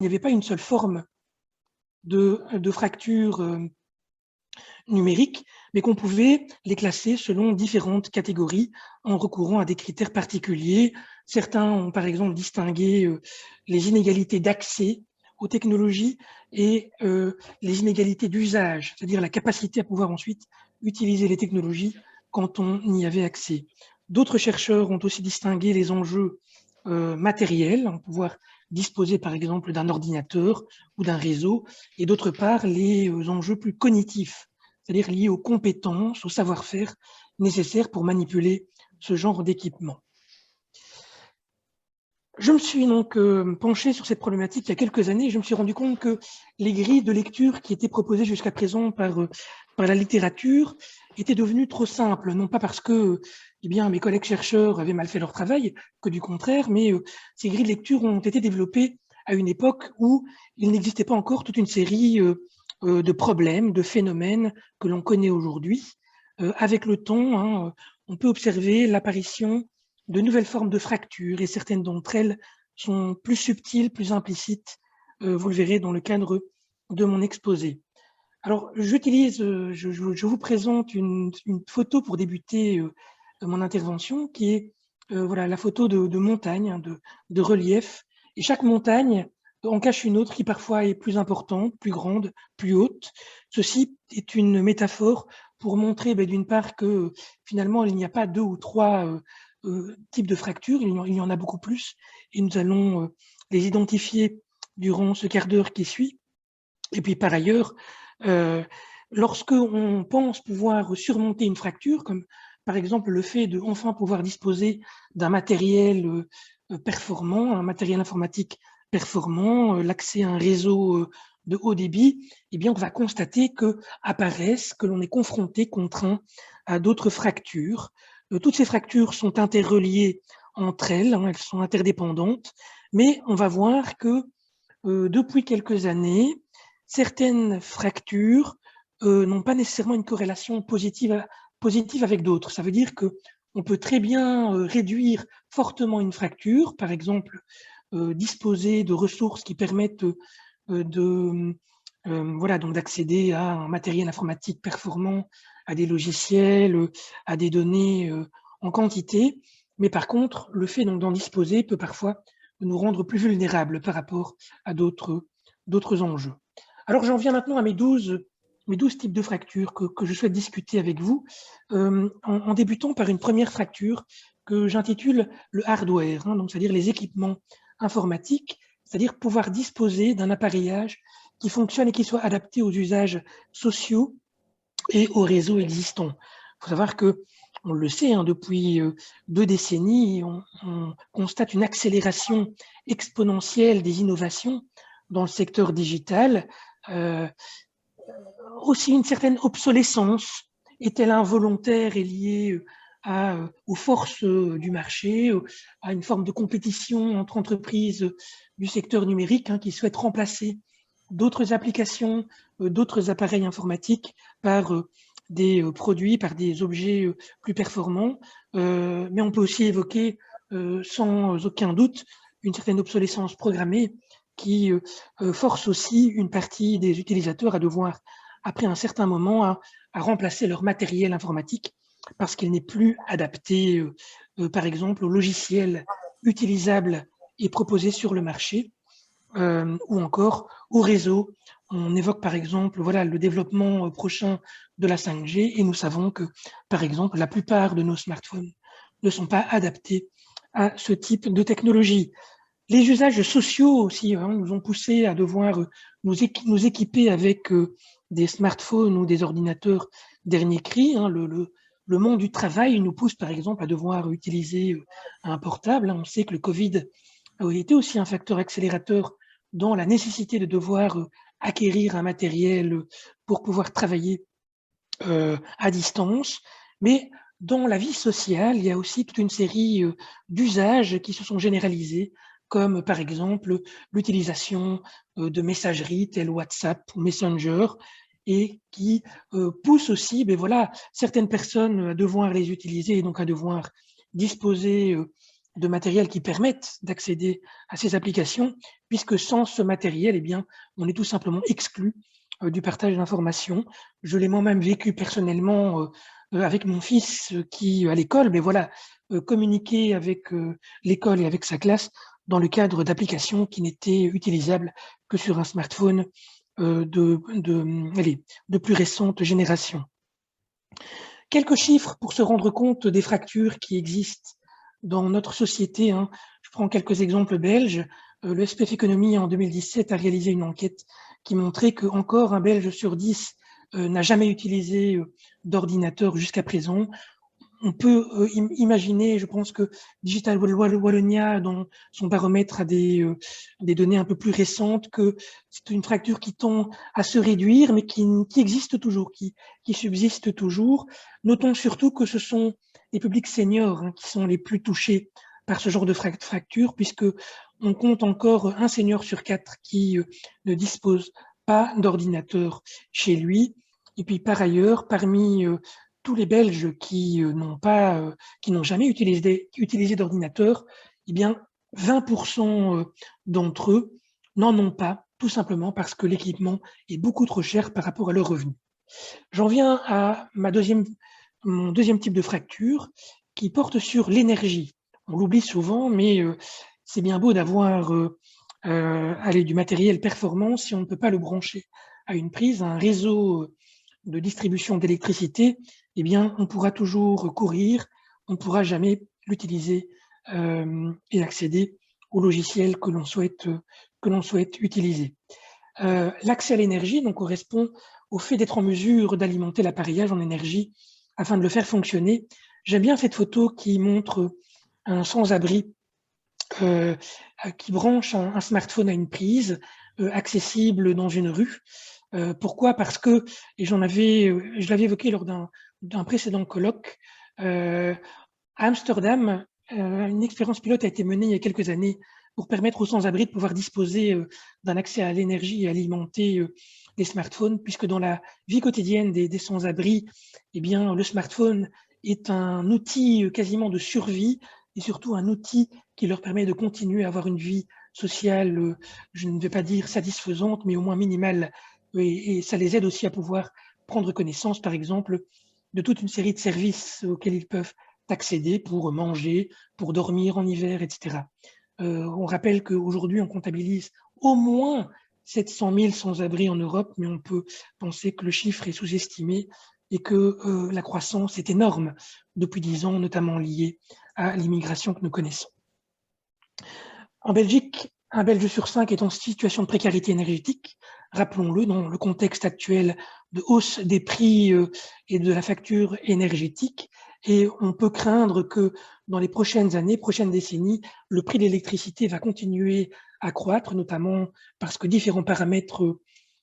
n'y avait pas une seule forme de fracture numérique, mais qu'on pouvait les classer selon différentes catégories en recourant à des critères particuliers. Certains ont par exemple distingué les inégalités d'accès aux technologies et les inégalités d'usage, c'est-à-dire la capacité à pouvoir ensuite utiliser les technologies quand on y avait accès. D'autres chercheurs ont aussi distingué les enjeux matériels, pouvoir disposer par exemple d'un ordinateur ou d'un réseau, et d'autre part les enjeux plus cognitifs, c'est-à-dire liés aux compétences, au savoir-faire nécessaires pour manipuler ce genre d'équipement. Je me suis donc penché sur cette problématique il y a quelques années et je me suis rendu compte que les grilles de lecture qui étaient proposées jusqu'à présent par la littérature étaient devenues trop simples, non pas parce que mes collègues chercheurs avaient mal fait leur travail, que du contraire, mais ces grilles de lecture ont été développées à une époque où il n'existait pas encore toute une série de problèmes, de phénomènes que l'on connaît aujourd'hui. Avec le temps, on peut observer l'apparition de nouvelles formes de fractures et certaines d'entre elles sont plus subtiles, plus implicites. Vous le verrez dans le cadre de mon exposé. Alors, je vous présente une photo pour débuter mon intervention qui est voilà, la photo de montagne, de relief. Et chaque montagne en cache une autre qui parfois est plus importante, plus grande, plus haute. Ceci est une métaphore pour montrer d'une part que finalement il n'y a pas deux ou trois types de fractures, il y en a beaucoup plus et nous allons les identifier durant ce quart d'heure qui suit. Et puis par ailleurs, lorsque on pense pouvoir surmonter une fracture, comme par exemple le fait de enfin pouvoir disposer d'un matériel performant, un matériel informatique performant, l'accès à un réseau de haut débit, eh bien on va constater que apparaissent, que l'on est confronté, contraint à d'autres fractures. Toutes ces fractures sont interreliées entre elles, elles sont interdépendantes, mais on va voir que depuis quelques années, certaines fractures n'ont pas nécessairement une corrélation positive avec d'autres. Ça veut dire qu'on peut très bien réduire fortement une fracture, par exemple disposer de ressources qui permettent donc d'accéder à un matériel informatique performant, à des logiciels, à des données en quantité. Mais par contre, le fait d'en disposer peut parfois nous rendre plus vulnérables par rapport à d'autres enjeux. Alors j'en viens maintenant à mes 12 types de fractures que je souhaite discuter avec vous, en débutant par une première fracture que j'intitule le hardware, donc c'est-à-dire les équipements informatiques, c'est-à-dire pouvoir disposer d'un appareillage qui fonctionne et qui soit adapté aux usages sociaux et aux réseaux existants. Il faut savoir que, on le sait, depuis 2 décennies, on constate une accélération exponentielle des innovations dans le secteur digital, aussi une certaine obsolescence. Est-elle involontaire et liée aux forces du marché, à une forme de compétition entre entreprises du secteur numérique qui souhaitent remplacer d'autres applications, d'autres appareils informatiques par des produits, par des objets plus performants. Mais on peut aussi évoquer sans aucun doute une certaine obsolescence programmée qui force aussi une partie des utilisateurs à devoir, après un certain moment, à remplacer leur matériel informatique parce qu'il n'est plus adapté, par exemple, aux logiciels utilisables et proposés sur le marché, ou encore au réseau. On évoque par exemple le développement prochain de la 5G et nous savons que, par exemple, la plupart de nos smartphones ne sont pas adaptés à ce type de technologie. Les usages sociaux aussi nous ont poussé à devoir nous équiper avec des smartphones ou des ordinateurs dernier cri. Le monde du travail nous pousse par exemple à devoir utiliser un portable. On sait que le Covid a été aussi un facteur accélérateur dans la nécessité de devoir acquérir un matériel pour pouvoir travailler à distance. Mais dans la vie sociale, il y a aussi toute une série d'usages qui se sont généralisés, comme par exemple l'utilisation de messageries telles WhatsApp ou Messenger, et qui poussent aussi certaines personnes à devoir les utiliser et donc à devoir disposer de matériel qui permettent d'accéder à ces applications, puisque sans ce matériel, eh bien, on est tout simplement exclu du partage d'informations. Je l'ai moi-même vécu personnellement avec mon fils qui, à l'école, mais voilà, communiquait avec l'école et avec sa classe dans le cadre d'applications qui n'étaient utilisables que sur un smartphone de plus récente génération. Quelques chiffres pour se rendre compte des fractures qui existent dans notre société. Je prends quelques exemples belges. Le SPF Économie, en 2017, a réalisé une enquête qui montrait qu'encore un Belge sur 10 n'a jamais utilisé d'ordinateur jusqu'à présent. On peut imaginer, je pense que Digital Wallonia, dans son baromètre, a des données un peu plus récentes, que c'est une fracture qui tend à se réduire, mais qui existe toujours, qui subsiste toujours. Notons surtout que ce sont les publics seniors qui sont les plus touchés par ce genre de fracture, puisque on compte encore un senior sur 4 qui ne dispose pas d'ordinateur chez lui. Et puis par ailleurs, parmi tous les Belges qui n'ont jamais utilisé d'ordinateur, eh bien 20% d'entre eux n'en ont pas, tout simplement parce que l'équipement est beaucoup trop cher par rapport à leurs revenus. J'en viens à mon deuxième type de fracture qui porte sur l'énergie. On l'oublie souvent, mais c'est bien beau d'avoir du matériel performant si on ne peut pas le brancher à une prise, à un réseau de distribution d'électricité. Eh bien, on pourra toujours courir, on ne pourra jamais l'utiliser et accéder au logiciel que l'on souhaite utiliser. L'accès à l'énergie donc, correspond au fait d'être en mesure d'alimenter l'appareillage en énergie afin de le faire fonctionner. J'aime bien cette photo qui montre un sans-abri qui branche un smartphone à une prise accessible dans une rue. Pourquoi? Parce que, et je l'avais évoqué lors d'un précédent colloque, à Amsterdam, une expérience pilote a été menée il y a quelques années pour permettre aux sans-abri de pouvoir disposer d'un accès à l'énergie et alimenter les smartphones, puisque dans la vie quotidienne des sans-abri, eh bien, le smartphone est un outil quasiment de survie et surtout un outil qui leur permet de continuer à avoir une vie sociale, je ne vais pas dire satisfaisante, mais au moins minimale. Et ça les aide aussi à pouvoir prendre connaissance, par exemple, de toute une série de services auxquels ils peuvent accéder pour manger, pour dormir en hiver, etc. On rappelle qu'aujourd'hui, on comptabilise au moins 700 000 sans-abri en Europe, mais on peut penser que le chiffre est sous-estimé et que la croissance est énorme depuis 10 ans, notamment liée à l'immigration que nous connaissons. En Belgique, un Belge sur 5 est en situation de précarité énergétique, rappelons-le, dans le contexte actuel de hausse des prix et de la facture énergétique. Et on peut craindre que dans les prochaines années, prochaines décennies, le prix de l'électricité va continuer à croître, notamment parce que différents paramètres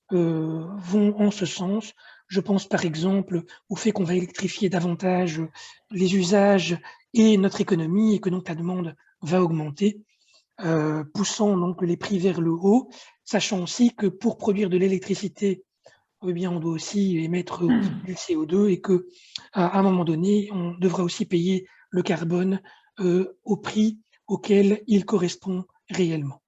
vont en ce sens. Je pense par exemple au fait qu'on va électrifier davantage les usages et notre économie et que donc la demande va augmenter, poussant donc les prix vers le haut, sachant aussi que pour produire de l'électricité, eh bien, on doit aussi émettre du CO2 et que à un moment donné, on devra aussi payer le carbone au prix auquel il correspond réellement.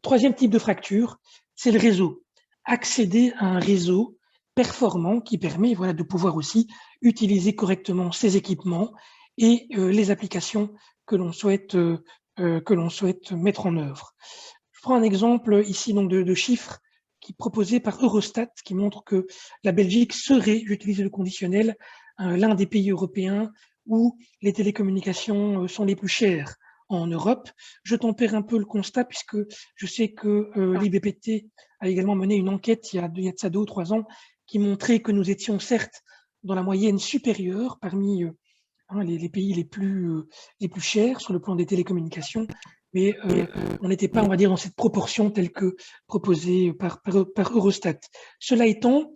Troisième type de fracture, c'est le réseau. Accéder à un réseau performant qui permet de pouvoir aussi utiliser correctement ces équipements et les applications que l'on souhaite mettre en œuvre. Je prends un exemple ici donc de chiffres qui proposés par Eurostat qui montrent que la Belgique serait, j'utilise le conditionnel, l'un des pays européens où les télécommunications sont les plus chères en Europe. Je tempère un peu le constat puisque je sais que l'IBPT a également mené une enquête il y a de ça 2 ou 3 ans qui montrait que nous étions certes dans la moyenne supérieure parmi les pays les plus chers sur le plan des télécommunications, mais on n'était pas, on va dire, dans cette proportion telle que proposée par Eurostat. Cela étant,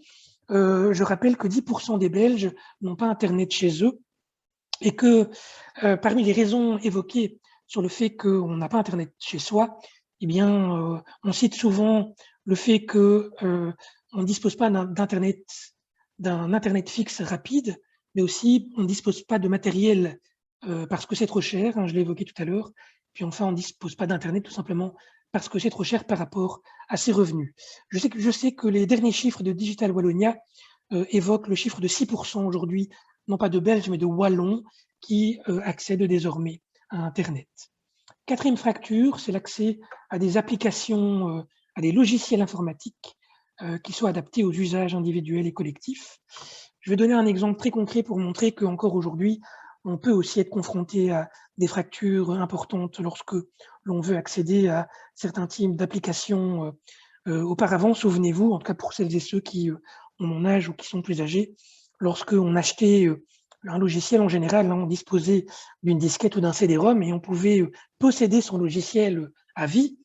je rappelle que 10% des Belges n'ont pas Internet chez eux et que parmi les raisons évoquées sur le fait qu'on n'a pas Internet chez soi, eh bien, on cite souvent le fait que on ne dispose pas d'un Internet fixe rapide, mais aussi on ne dispose pas de matériel parce que c'est trop cher, je l'ai évoqué tout à l'heure. Puis enfin, on ne dispose pas d'Internet tout simplement parce que c'est trop cher par rapport à ses revenus. Je sais que les derniers chiffres de Digital Wallonia évoquent le chiffre de 6% aujourd'hui, non pas de Belges, mais de Wallons qui accèdent désormais à Internet. Quatrième fracture, c'est l'accès à des applications, à des logiciels informatiques qui soient adaptés aux usages individuels et collectifs. Je vais donner un exemple très concret pour montrer qu'encore aujourd'hui, on peut aussi être confronté à des fractures importantes lorsque l'on veut accéder à certains types d'applications. Auparavant, souvenez-vous, en tout cas pour celles et ceux qui ont mon âge ou qui sont plus âgés, lorsqu'on achetait un logiciel en général, on disposait d'une disquette ou d'un CD-ROM et on pouvait posséder son logiciel à vie.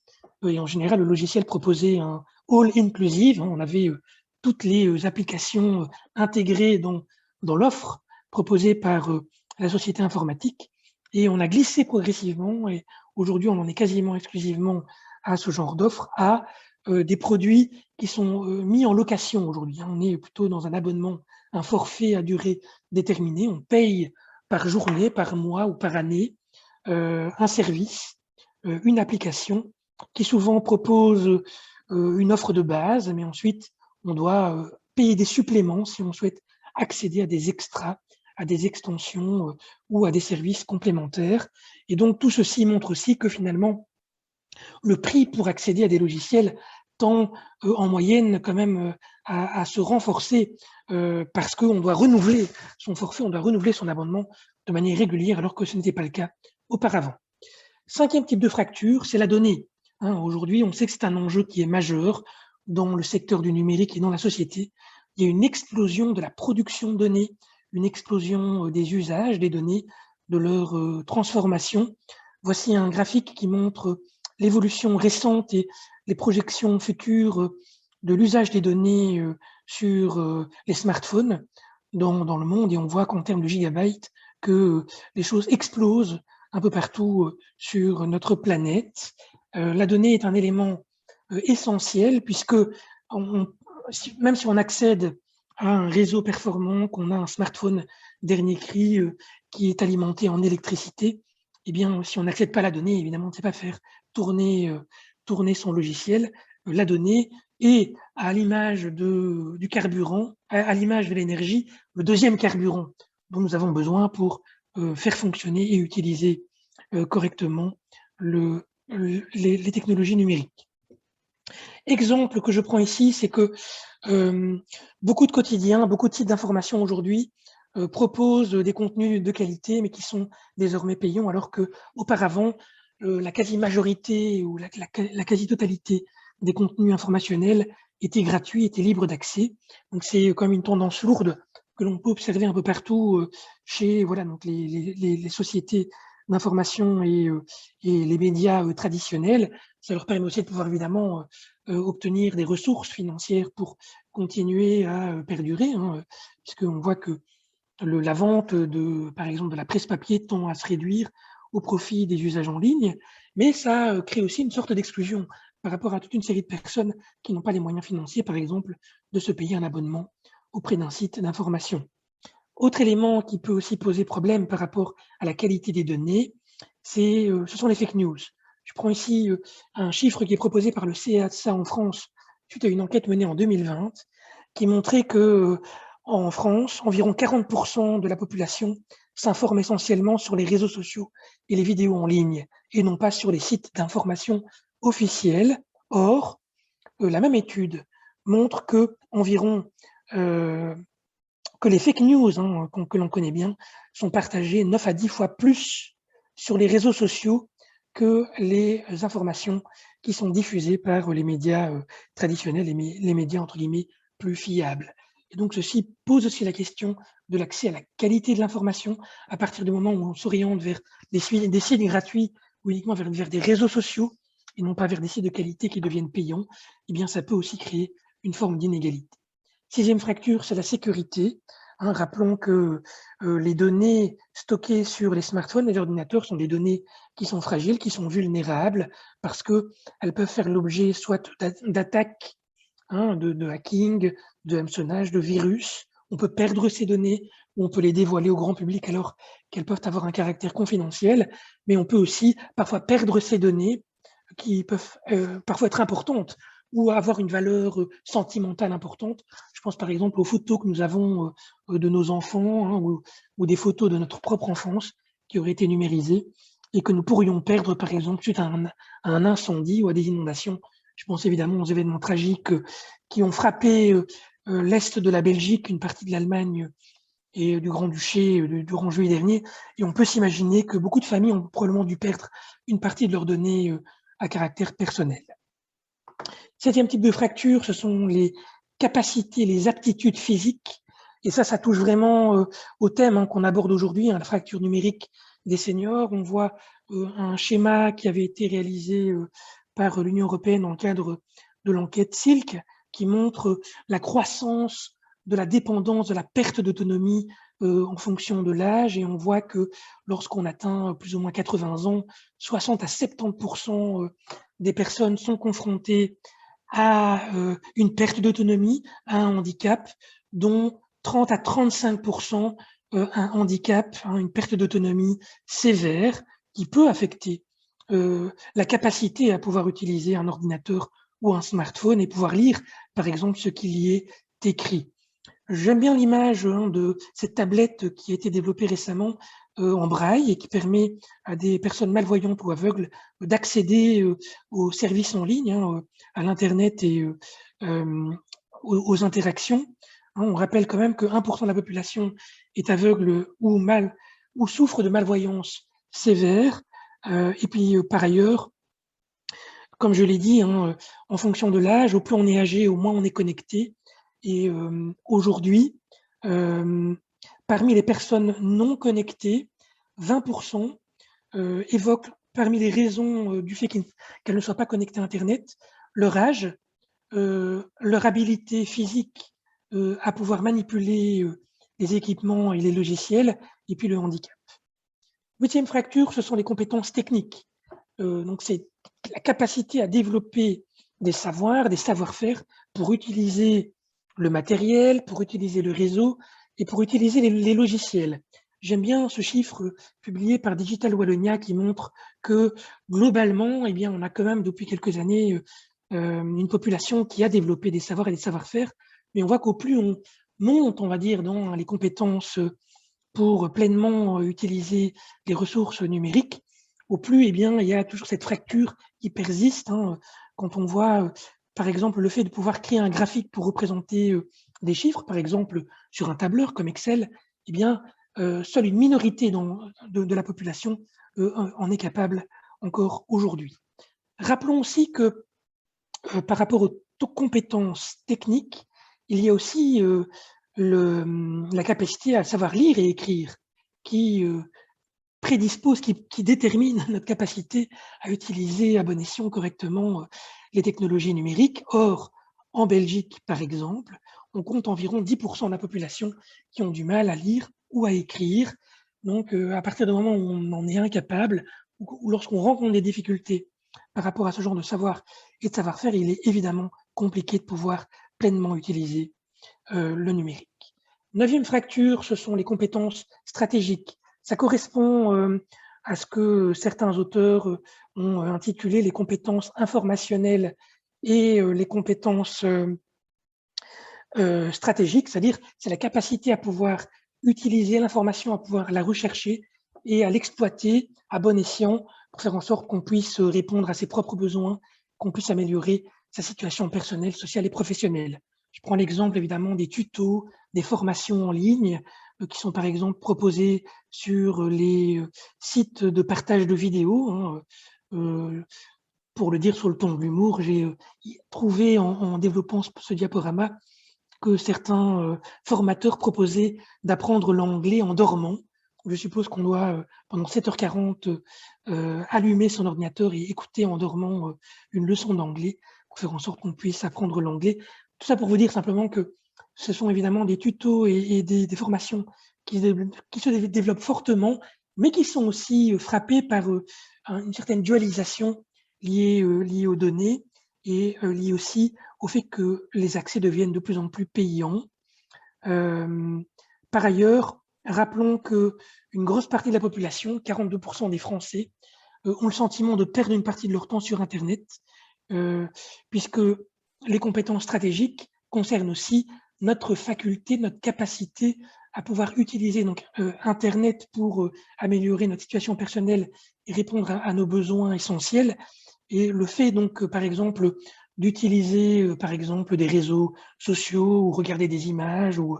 Et en général, le logiciel proposait un all inclusive. On avait toutes les applications intégrées dans l'offre proposée par la société informatique. Et on a glissé progressivement, et aujourd'hui, on en est quasiment exclusivement à ce genre d'offre, à des produits qui sont mis en location aujourd'hui. On est plutôt dans un abonnement, un forfait à durée déterminée. On paye par journée, par mois ou par année un service, une application qui souvent propose une offre de base, mais ensuite on doit payer des suppléments si on souhaite accéder à des extras, à des extensions ou à des services complémentaires. Et donc tout ceci montre aussi que finalement le prix pour accéder à des logiciels tend en moyenne quand même à se renforcer parce qu'on doit renouveler son forfait, on doit renouveler son abonnement de manière régulière alors que ce n'était pas le cas auparavant. Cinquième type de fracture, c'est la donnée. Aujourd'hui, on sait que c'est un enjeu qui est majeur dans le secteur du numérique et dans la société. Il y a une explosion de la production de données, une explosion des usages des données, de leur transformation. Voici un graphique qui montre l'évolution récente et les projections futures de l'usage des données sur les smartphones dans le monde. Et on voit qu'en termes de gigabytes, que les choses explosent un peu partout sur notre planète. La donnée est un élément essentiel puisque même si on accède à un réseau performant, qu'on a un smartphone dernier cri qui est alimenté en électricité, eh bien, si on n'accède pas à la donnée, évidemment, on ne sait pas faire tourner son logiciel. La donnée est, à l'image du carburant, à l'image de l'énergie, le deuxième carburant dont nous avons besoin pour faire fonctionner et utiliser correctement les technologies numériques. Exemple que je prends ici, c'est que beaucoup de quotidiens, beaucoup de sites d'information aujourd'hui proposent des contenus de qualité, mais qui sont désormais payants, alors que auparavant, la quasi-majorité ou la quasi-totalité des contenus informationnels étaient gratuits, étaient libres d'accès. Donc c'est comme une tendance lourde que l'on peut observer un peu partout chez donc les sociétés d'information et les médias traditionnels. Ça leur permet aussi de pouvoir évidemment obtenir des ressources financières pour continuer à perdurer, puisqu'on voit que la vente par exemple, de la presse papier tend à se réduire au profit des usages en ligne, mais ça crée aussi une sorte d'exclusion par rapport à toute une série de personnes qui n'ont pas les moyens financiers, par exemple, de se payer un abonnement auprès d'un site d'information. Autre élément qui peut aussi poser problème par rapport à la qualité des données, ce sont les fake news. Je prends ici un chiffre qui est proposé par le CSA en France suite à une enquête menée en 2020 qui montrait que en France, environ 40% de la population s'informe essentiellement sur les réseaux sociaux et les vidéos en ligne et non pas sur les sites d'information officiels. Or, la même étude montre que que les fake news que l'on connaît bien sont partagées 9 à 10 fois plus sur les réseaux sociaux que les informations qui sont diffusées par les médias traditionnels, les médias entre guillemets plus fiables. Et donc ceci pose aussi la question de l'accès à la qualité de l'information à partir du moment où on s'oriente vers des sites gratuits ou uniquement vers des réseaux sociaux et non pas vers des sites de qualité qui deviennent payants, eh bien ça peut aussi créer une forme d'inégalité. Sixième fracture, c'est la sécurité. Rappelons que les données stockées sur les smartphones et les ordinateurs sont des données qui sont fragiles, qui sont vulnérables, parce qu'elles peuvent faire l'objet soit d'attaques, de hacking, de hameçonnage, de virus. On peut perdre ces données où on peut les dévoiler au grand public alors qu'elles peuvent avoir un caractère confidentiel, mais on peut aussi parfois perdre ces données qui peuvent parfois être importantes ou avoir une valeur sentimentale importante. Je pense par exemple aux photos que nous avons de nos enfants, hein, ou des photos de notre propre enfance qui auraient été numérisées et que nous pourrions perdre par exemple suite à un incendie ou à des inondations. Je pense évidemment aux événements tragiques qui ont frappé l'Est de la Belgique, une partie de l'Allemagne et du Grand-Duché durant juillet dernier. Et on peut s'imaginer que beaucoup de familles ont probablement dû perdre une partie de leurs données à caractère personnel. Septième type de fracture, ce sont les capacités, les aptitudes physiques. Et ça touche vraiment au thème qu'on aborde aujourd'hui, la fracture numérique des seniors. On voit un schéma qui avait été réalisé par l'Union européenne dans le cadre de l'enquête SILC, qui montre la croissance de la dépendance, de la perte d'autonomie en fonction de l'âge. Et on voit que lorsqu'on atteint plus ou moins 80 ans, 60 à 70% des personnes sont confrontées à une perte d'autonomie, à un handicap, dont 30 à 35% un handicap, une perte d'autonomie sévère qui peut affecter la capacité à pouvoir utiliser un ordinateur ou un smartphone et pouvoir lire, par exemple, ce qu'il y est écrit. J'aime bien l'image de cette tablette qui a été développée récemment en braille et qui permet à des personnes malvoyantes ou aveugles d'accéder aux services en ligne, à l'Internet et aux interactions. On rappelle quand même que 1% de la population est aveugle ou souffre de malvoyance sévère. Et puis, par ailleurs, comme je l'ai dit, en fonction de l'âge, au plus on est âgé, au moins on est connecté. Et aujourd'hui, parmi les personnes non connectées, 20% évoquent parmi les raisons du fait qu'elles ne soient pas connectées à Internet, leur âge, leur habilité physique à pouvoir manipuler les équipements et les logiciels, et puis le handicap. Huitième fracture, ce sont les compétences techniques. Donc c'est la capacité à développer des savoirs, des savoir-faire pour utiliser le matériel, pour utiliser le réseau et pour utiliser les logiciels. J'aime bien ce chiffre publié par Digital Wallonia qui montre que globalement, eh bien, on a quand même depuis quelques années une population qui a développé des savoirs et des savoir-faire, mais on voit qu'au plus on monte, on va dire, dans les compétences pour pleinement utiliser les ressources numériques, au plus, eh bien, il y a toujours cette fracture qui persiste. Quand on voit, par exemple, le fait de pouvoir créer un graphique pour représenter des chiffres, par exemple, sur un tableur comme Excel, eh bien, seule une minorité de la population en est capable encore aujourd'hui. Rappelons aussi que par rapport aux compétences techniques, il y a aussi la capacité à savoir lire et écrire qui prédispose, qui détermine notre capacité à utiliser à bon escient correctement les technologies numériques. Or, en Belgique, par exemple, on compte environ 10% de la population qui ont du mal à lire ou à écrire. Donc, à partir du moment où on en est incapable, ou lorsqu'on rencontre des difficultés par rapport à ce genre de savoir et de savoir-faire, il est évidemment compliqué de pouvoir pleinement utiliser le numérique. Neuvième fracture, ce sont les compétences stratégiques. Ça correspond à ce que certains auteurs ont intitulé les compétences informationnelles et les compétences stratégiques, c'est-à-dire c'est la capacité à pouvoir utiliser l'information, à pouvoir la rechercher et à l'exploiter à bon escient pour faire en sorte qu'on puisse répondre à ses propres besoins, qu'on puisse améliorer sa situation personnelle, sociale et professionnelle. Je prends l'exemple évidemment des tutos, des formations en ligne qui sont par exemple proposées sur les sites de partage de vidéos. Pour le dire sur le ton de l'humour, j'ai trouvé en développant ce diaporama que certains formateurs proposaient d'apprendre l'anglais en dormant. Je suppose qu'on doit, pendant 7h40, allumer son ordinateur et écouter en dormant une leçon d'anglais pour faire en sorte qu'on puisse apprendre l'anglais. Tout ça pour vous dire simplement que ce sont évidemment des tutos et des formations qui se développent fortement, mais qui sont aussi frappés par une certaine dualisation liée aux données et liée aussi au fait que les accès deviennent de plus en plus payants. Par ailleurs, Rappelons qu'une grosse partie de la population, 42% des Français, ont le sentiment de perdre une partie de leur temps sur Internet, puisque les compétences stratégiques concernent aussi notre faculté, notre capacité à pouvoir utiliser donc, Internet pour améliorer notre situation personnelle et répondre à nos besoins essentiels. Et le fait donc, par exemple, d'utiliser, par exemple, des réseaux sociaux ou regarder des images ou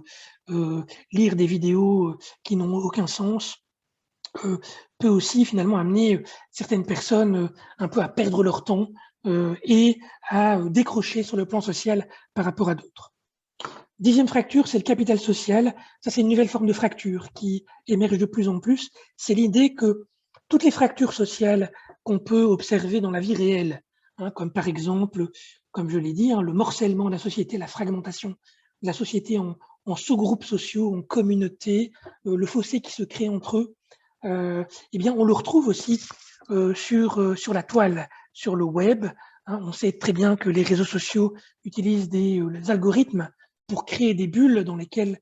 lire des vidéos qui n'ont aucun sens, peut aussi finalement amener certaines personnes un peu à perdre leur temps et à décrocher sur le plan social par rapport à d'autres. 10e fracture, c'est le capital social. Ça, c'est une nouvelle forme de fracture qui émerge de plus en plus. C'est l'idée que toutes les fractures sociales qu'on peut observer dans la vie réelle, comme par exemple, comme je l'ai dit, le morcellement de la société, la fragmentation de la société en sous-groupes sociaux, en communautés, le fossé qui se crée entre eux, eh bien, on le retrouve aussi sur la toile, sur le web. On sait très bien que les réseaux sociaux utilisent des algorithmes pour créer des bulles dans lesquelles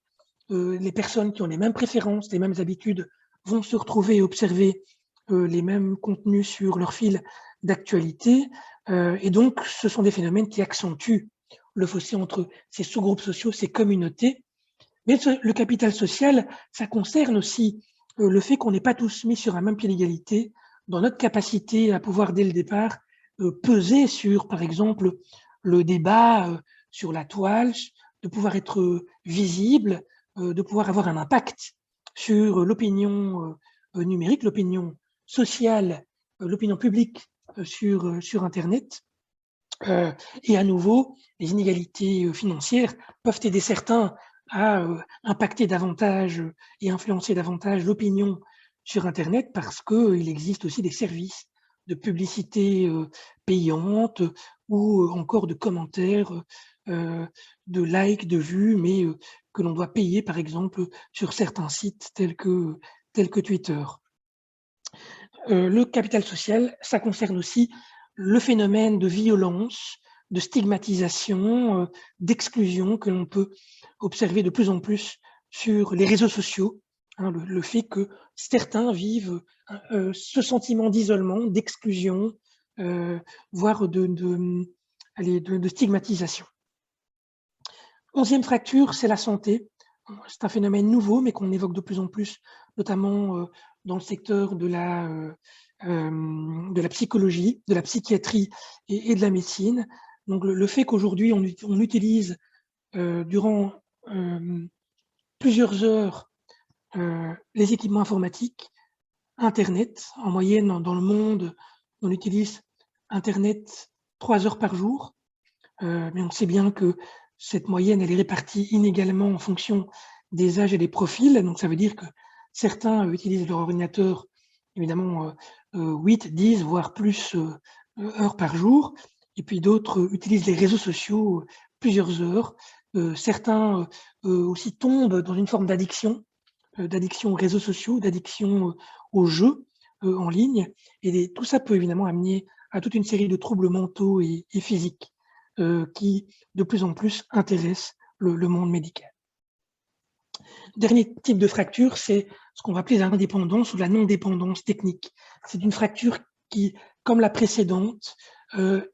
les personnes qui ont les mêmes préférences, les mêmes habitudes vont se retrouver et observer les mêmes contenus sur leur fil d'actualité. Et donc, ce sont des phénomènes qui accentuent le fossé entre ces sous-groupes sociaux, ces communautés. Mais le capital social, ça concerne aussi le fait qu'on n'est pas tous mis sur un même pied d'égalité dans notre capacité à pouvoir, dès le départ, peser sur, par exemple, le débat sur la toile, de pouvoir être visible, de pouvoir avoir un impact sur l'opinion numérique, l'opinion sociale, l'opinion publique sur Internet. Et à nouveau, les inégalités financières peuvent aider certains à impacter davantage et influencer davantage l'opinion sur Internet parce qu'il existe aussi des services de publicité payante ou encore de commentaires, de likes, de vues, mais que l'on doit payer par exemple sur certains sites tels que Twitter. Le capital social, ça concerne aussi le phénomène de violence, de stigmatisation, d'exclusion que l'on peut observer de plus en plus sur les réseaux sociaux. Le fait que certains vivent ce sentiment d'isolement, d'exclusion, voire de stigmatisation. 11e fracture, c'est la santé. C'est un phénomène nouveau, mais qu'on évoque de plus en plus, notamment dans le secteur de la psychologie, de la psychiatrie et de la médecine. Donc le fait qu'aujourd'hui on utilise durant plusieurs heures les équipements informatiques, Internet, en moyenne dans le monde, on utilise Internet 3 heures par jour, mais on sait bien que cette moyenne, elle est répartie inégalement en fonction des âges et des profils. Donc, ça veut dire que certains utilisent leur ordinateur, évidemment, 8, 10, voire plus heures par jour. Et puis d'autres utilisent les réseaux sociaux plusieurs heures. Certains aussi tombent dans une forme d'addiction aux réseaux sociaux, d'addiction aux jeux en ligne. Et tout ça peut évidemment amener à toute une série de troubles mentaux et physiques qui, de plus en plus, intéressent le monde médical. Dernier type de fracture, c'est ce qu'on va appeler l'indépendance ou la non-dépendance technique. C'est une fracture qui, comme la précédente,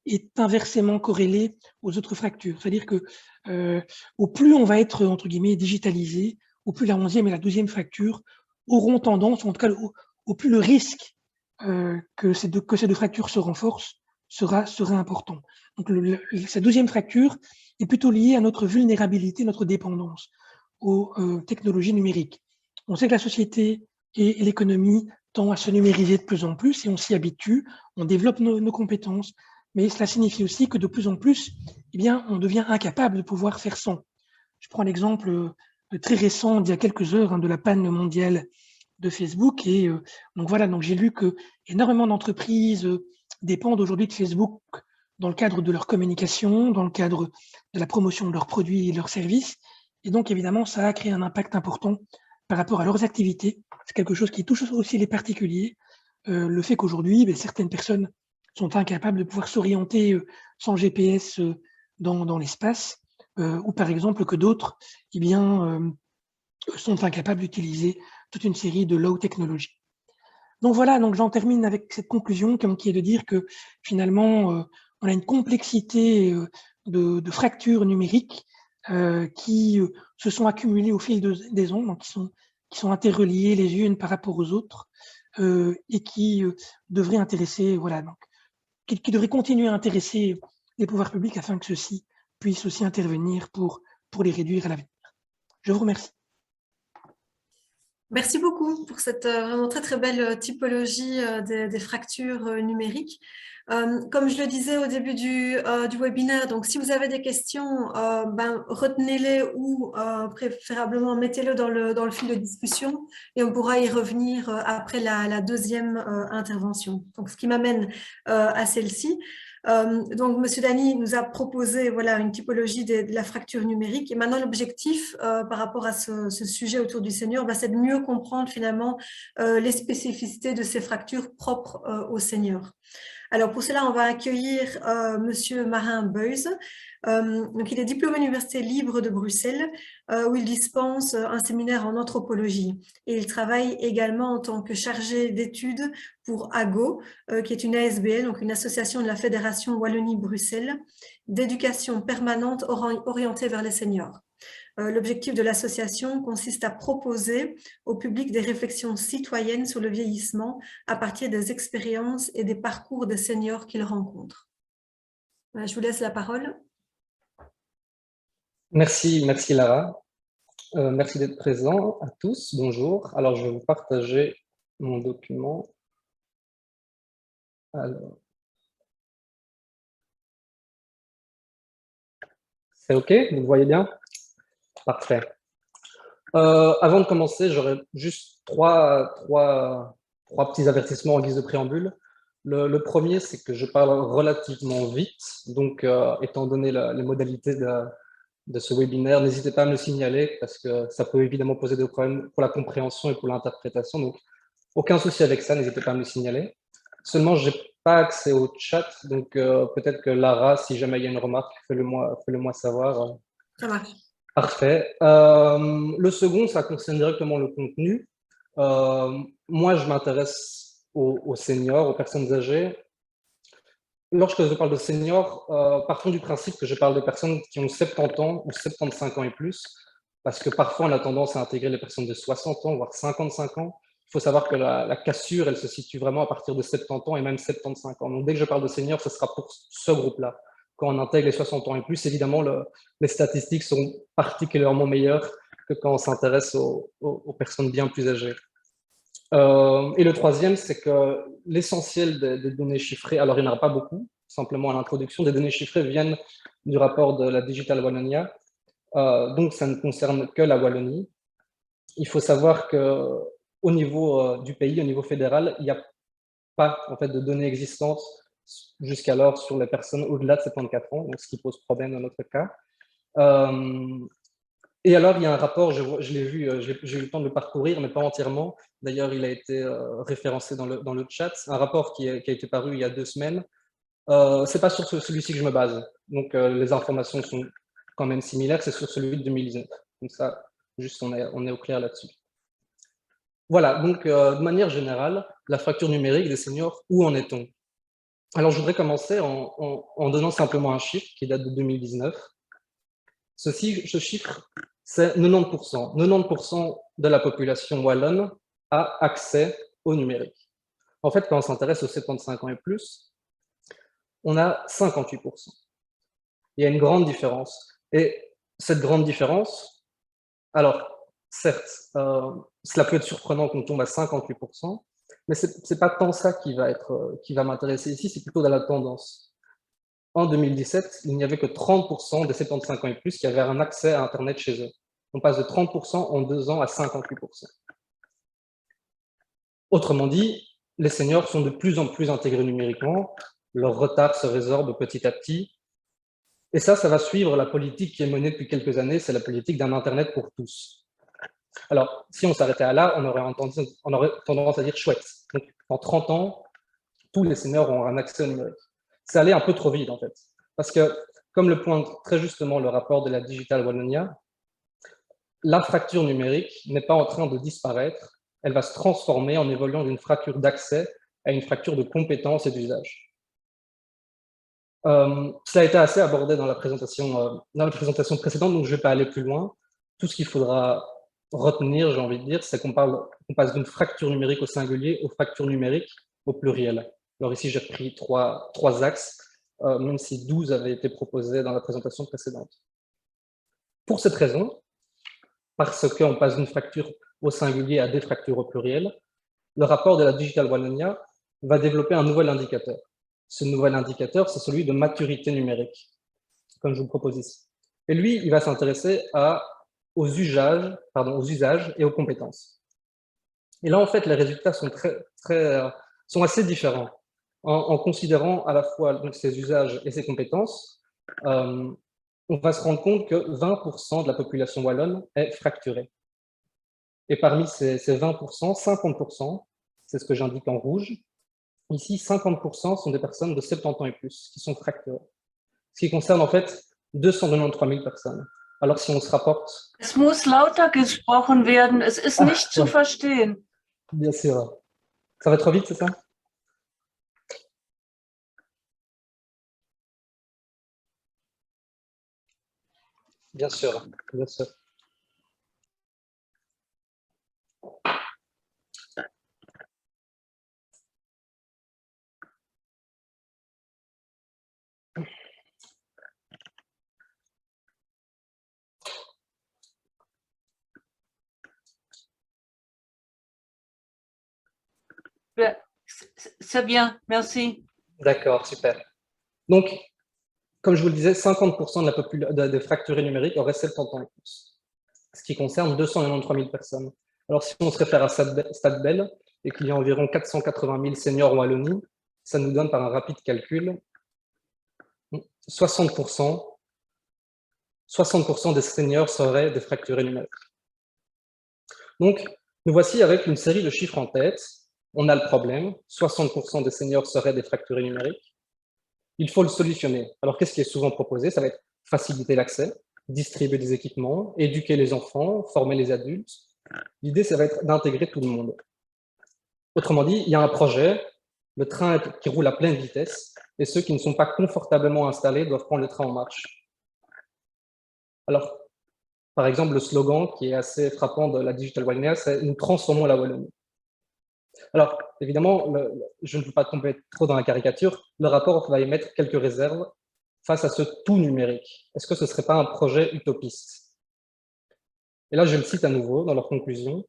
est inversement corrélée aux autres fractures. C'est-à-dire que au plus on va être, entre guillemets, digitalisé, au plus la 11e et la 12e fracture auront tendance, en tout cas au plus le risque que ces deux fractures se renforcent sera important. Donc cette 12e fracture est plutôt liée à notre vulnérabilité, notre dépendance aux technologies numériques. On sait que la société et l'économie tendent à se numériser de plus en plus et on s'y habitue, on développe nos compétences, mais cela signifie aussi que de plus en plus, eh bien, on devient incapable de pouvoir faire sans. Je prends l'exemple très récent d'il y a quelques heures de la panne mondiale de Facebook et donc voilà, donc j'ai lu que énormément d'entreprises dépendent aujourd'hui de Facebook dans le cadre de leur communication, dans le cadre de la promotion de leurs produits et leurs services. Et donc, évidemment, ça a créé un impact important par rapport à leurs activités. C'est quelque chose qui touche aussi les particuliers. Le fait qu'aujourd'hui, certaines personnes sont incapables de pouvoir s'orienter sans GPS dans l'espace, ou par exemple que d'autres, sont incapables d'utiliser toute une série de low technologies. Donc voilà, donc j'en termine avec cette conclusion qui est de dire que finalement, on a une complexité de fractures numériques qui se sont accumulées au fil des ondes, donc qui sont interreliées les unes par rapport aux autres et qui devraient intéresser, voilà, donc qui devraient continuer à intéresser les pouvoirs publics afin que ceux-ci puissent aussi intervenir pour les réduire à l'avenir. Je vous remercie. Merci beaucoup pour cette vraiment très très belle typologie des fractures numériques. Comme je le disais au début du webinaire, donc si vous avez des questions, retenez-les ou préférablement mettez-les dans le fil de discussion et on pourra y revenir après la deuxième intervention. Donc, ce qui m'amène à celle-ci. Donc, M. Dany nous a proposé voilà, une typologie de la fracture numérique. Et maintenant, l'objectif par rapport à ce sujet autour du senior, c'est de mieux comprendre finalement les spécificités de ces fractures propres aux seniors. Alors, pour cela, on va accueillir Monsieur Marin Beuys. Donc, il est diplômé de l'Université libre de Bruxelles, où il dispense un séminaire en anthropologie. Et il travaille également en tant que chargé d'études pour AGO, qui est une ASBL, donc une association de la Fédération Wallonie-Bruxelles, d'éducation permanente orientée vers les seniors. L'objectif de l'association consiste à proposer au public des réflexions citoyennes sur le vieillissement à partir des expériences et des parcours des seniors qu'ils rencontrent. Je vous laisse la parole. Merci Lara. Merci d'être présent à tous. Bonjour. Alors, je vais vous partager mon document. Alors, c'est OK? Vous le voyez bien? Parfait. Avant de commencer, j'aurais juste trois petits avertissements en guise de préambule. Le premier, c'est que je parle relativement vite. Donc, étant donné les modalités de ce webinaire, n'hésitez pas à me le signaler parce que ça peut évidemment poser des problèmes pour la compréhension et pour l'interprétation. Donc, aucun souci avec ça, n'hésitez pas à me le signaler. Seulement, je n'ai pas accès au chat, donc peut-être que Lara, si jamais il y a une remarque, fais-le-moi savoir. Ça marche. Parfait. Le second, ça concerne directement le contenu. Moi, je m'intéresse aux seniors, aux personnes âgées. Lorsque je parle de seniors, partons du principe que je parle des personnes qui ont 70 ans ou 75 ans et plus, parce que parfois on a tendance à intégrer les personnes de 60 ans, voire 55 ans. Il faut savoir que la cassure, elle se situe vraiment à partir de 70 ans et même 75 ans. Donc dès que je parle de seniors, ce sera pour ce groupe-là. Quand on intègre les 60 ans et plus, évidemment, les statistiques sont particulièrement meilleures que quand on s'intéresse aux personnes bien plus âgées. Et le troisième, c'est que l'essentiel des données chiffrées, alors il n'y en aura pas beaucoup, simplement à l'introduction, des données chiffrées viennent du rapport de la Digital Wallonia, donc ça ne concerne que la Wallonie. Il faut savoir qu'au niveau du pays, au niveau fédéral, il n'y a pas en fait, de données existantes jusqu'alors sur les personnes au-delà de 74 ans, donc ce qui pose problème dans notre cas. Et alors, il y a un rapport, je l'ai vu, j'ai eu le temps de le parcourir, mais pas entièrement. D'ailleurs, il a été référencé dans le chat. Un rapport qui a été paru il y a 2 semaines. Ce n'est pas sur celui-ci que je me base. Donc, les informations sont quand même similaires. C'est sur celui de 2019. Donc ça, juste, on est au clair là-dessus. Voilà, donc, de manière générale, la fracture numérique des seniors, où en est-on? Alors, je voudrais commencer en donnant simplement un chiffre qui date de 2019. Ce chiffre, c'est 90%. 90% de la population wallonne a accès au numérique. En fait, quand on s'intéresse aux 75 ans et plus, on a 58%. Il y a une grande différence. Et cette grande différence, alors, certes, cela peut être surprenant qu'on tombe à 58%, mais ce n'est pas tant ça qui va m'intéresser ici, c'est plutôt dans la tendance. En 2017, il n'y avait que 30% des 75 ans et plus qui avaient un accès à Internet chez eux. On passe de 30% en 2 ans à 58%. Autrement dit, les seniors sont de plus en plus intégrés numériquement, leur retard se résorbe petit à petit, et ça va suivre la politique qui est menée depuis quelques années, c'est la politique d'un Internet pour tous. Alors, si on s'arrêtait à là, on aurait tendance à dire chouette. Donc, en 30 ans, tous les seniors ont un accès au numérique. C'est allé un peu trop vite, en fait. Parce que, comme le pointe très justement le rapport de la Digital Wallonia, la fracture numérique n'est pas en train de disparaître, elle va se transformer en évoluant d'une fracture d'accès à une fracture de compétences et d'usage. Ça a été assez abordé dans la présentation précédente, donc je ne vais pas aller plus loin. Tout ce qu'il faudra retenir, j'ai envie de dire, c'est qu'on passe d'une fracture numérique au singulier aux fractures numériques au pluriel. Alors ici, j'ai repris trois axes, même si 12 avaient été proposés dans la présentation précédente. Pour cette raison, parce qu'on passe d'une fracture au singulier à des fractures au pluriel, le rapport de la Digital Wallonia va développer un nouvel indicateur. Ce nouvel indicateur, c'est celui de maturité numérique, comme je vous propose ici. Et lui, il va s'intéresser aux usages et aux compétences. Et là, en fait, les résultats sont, sont assez différents. En considérant à la fois donc, ces usages et ces compétences, on va se rendre compte que 20% de la population wallonne est fracturée. Et parmi ces 20%, 50%, c'est ce que j'indique en rouge, ici 50% sont des personnes de 70 ans et plus qui sont fracturées. Ce qui concerne en fait 293 000 personnes. Alors si on se rapporte... Es muss lauter gesprochen werden, es ist nicht zu verstehen. Bien sûr. Ça va trop vite, c'est ça? Bien sûr, bien sûr. C'est bien, merci. D'accord, super. Donc, comme je vous le disais, 50% des fracturés numériques auraient 70 ans et plus, ce qui concerne 293 000 personnes. Alors, si on se réfère à Stade Bell et qu'il y a environ 480 000 seniors en Wallonie, ça nous donne par un rapide calcul 60% des seniors seraient des fracturés numériques. Donc, nous voici avec une série de chiffres en tête. On a le problème, 60% des seniors seraient des fracturés numériques. Il faut le solutionner. Alors, qu'est-ce qui est souvent proposé? Ça va être faciliter l'accès, distribuer des équipements, éduquer les enfants, former les adultes. L'idée, ça va être d'intégrer tout le monde. Autrement dit, il y a un projet, le train qui roule à pleine vitesse, et ceux qui ne sont pas confortablement installés doivent prendre le train en marche. Alors, par exemple, le slogan qui est assez frappant de la Digital Wallonia, c'est « Nous transformons la Wallonie ». Alors, évidemment, je ne veux pas tomber trop dans la caricature, le rapport va émettre quelques réserves face à ce tout numérique. Est-ce que ce ne serait pas un projet utopiste? Et là, je le cite à nouveau dans leur conclusion.